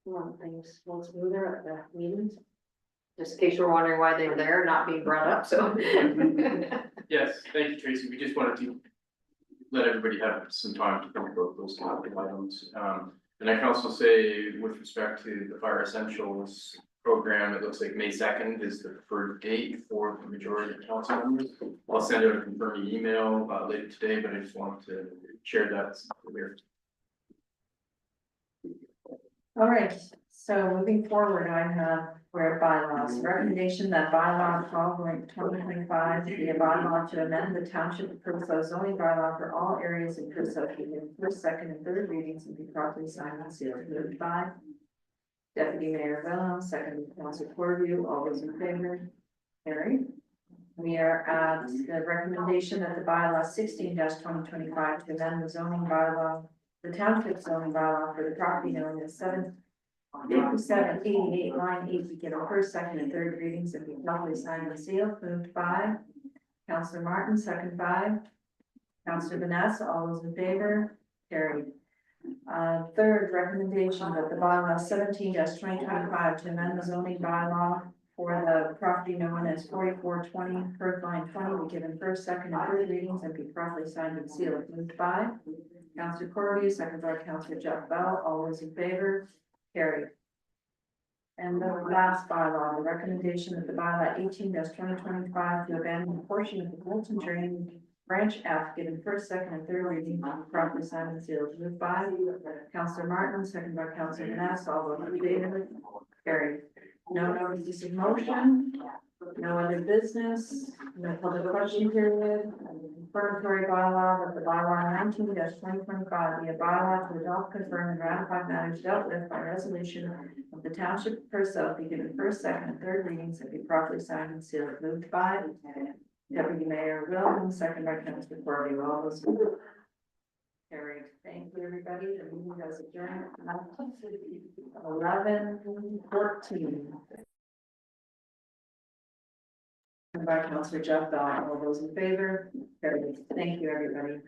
want things a little smoother at the meetings. Just in case you're wondering why they were there, not being brought up, so. Yes, thank you, Tracy. We just wanted to let everybody have some time to think about those capital items. And I can also say, with respect to the Fire Essentials program, it looks like May 2nd is the preferred date for the majority of council members. I'll send out a confirming email later today, but I just wanted to share that here. All right, so moving forward, I have, we're at bylaws, recommendation that bylaw 12.2025 be a bylaw to amend the Township of Perth zoning bylaw for all areas in Perth given first, second, and third readings and be properly signed and sealed. Moved by Deputy Mayor Vellon, second Councilor Corview, all those in favor? Carried. We are at the recommendation that the bylaw 16-2025 to amend the zoning bylaw, the Township zoning bylaw for the property known as 75788 line 8 be given first, second, and third readings and be properly signed and sealed. Moved by Councilor Martin, second by Councilor Vanessa, all those in favor? Carried. Third recommendation that the bylaw 17-2025 to amend the zoning bylaw for the property known as 4420 Perth line 20 be given first, second, and third readings and be properly signed and sealed. Moved by Councilor Corby, second by Councilor Jeff Bell, all those in favor? Carried. And the last bylaw, the recommendation that the bylaw 18-2025 to abandon a portion of the Bolton Drain Branch F given first, second, and third reading properly signed and sealed. Moved by Councilor Martin, second by Councilor Vanessa, all those in favor? Carried. No notices of motion, no other business, no public question period. Confirmatory bylaw that the bylaw 19-2025 be a bylaw to adopt, confirm, and ratify matters dealt with by resolution of the Township of Perth be given first, second, and third readings and be properly signed and sealed. Moved by Deputy Mayor Wilson, second by Councilor Corby. All those carried. Thank you, everybody. The meeting has adjourned at 11:14. second by Councillor Jeff Dye. All those in favor? Carried. Thank you, everybody.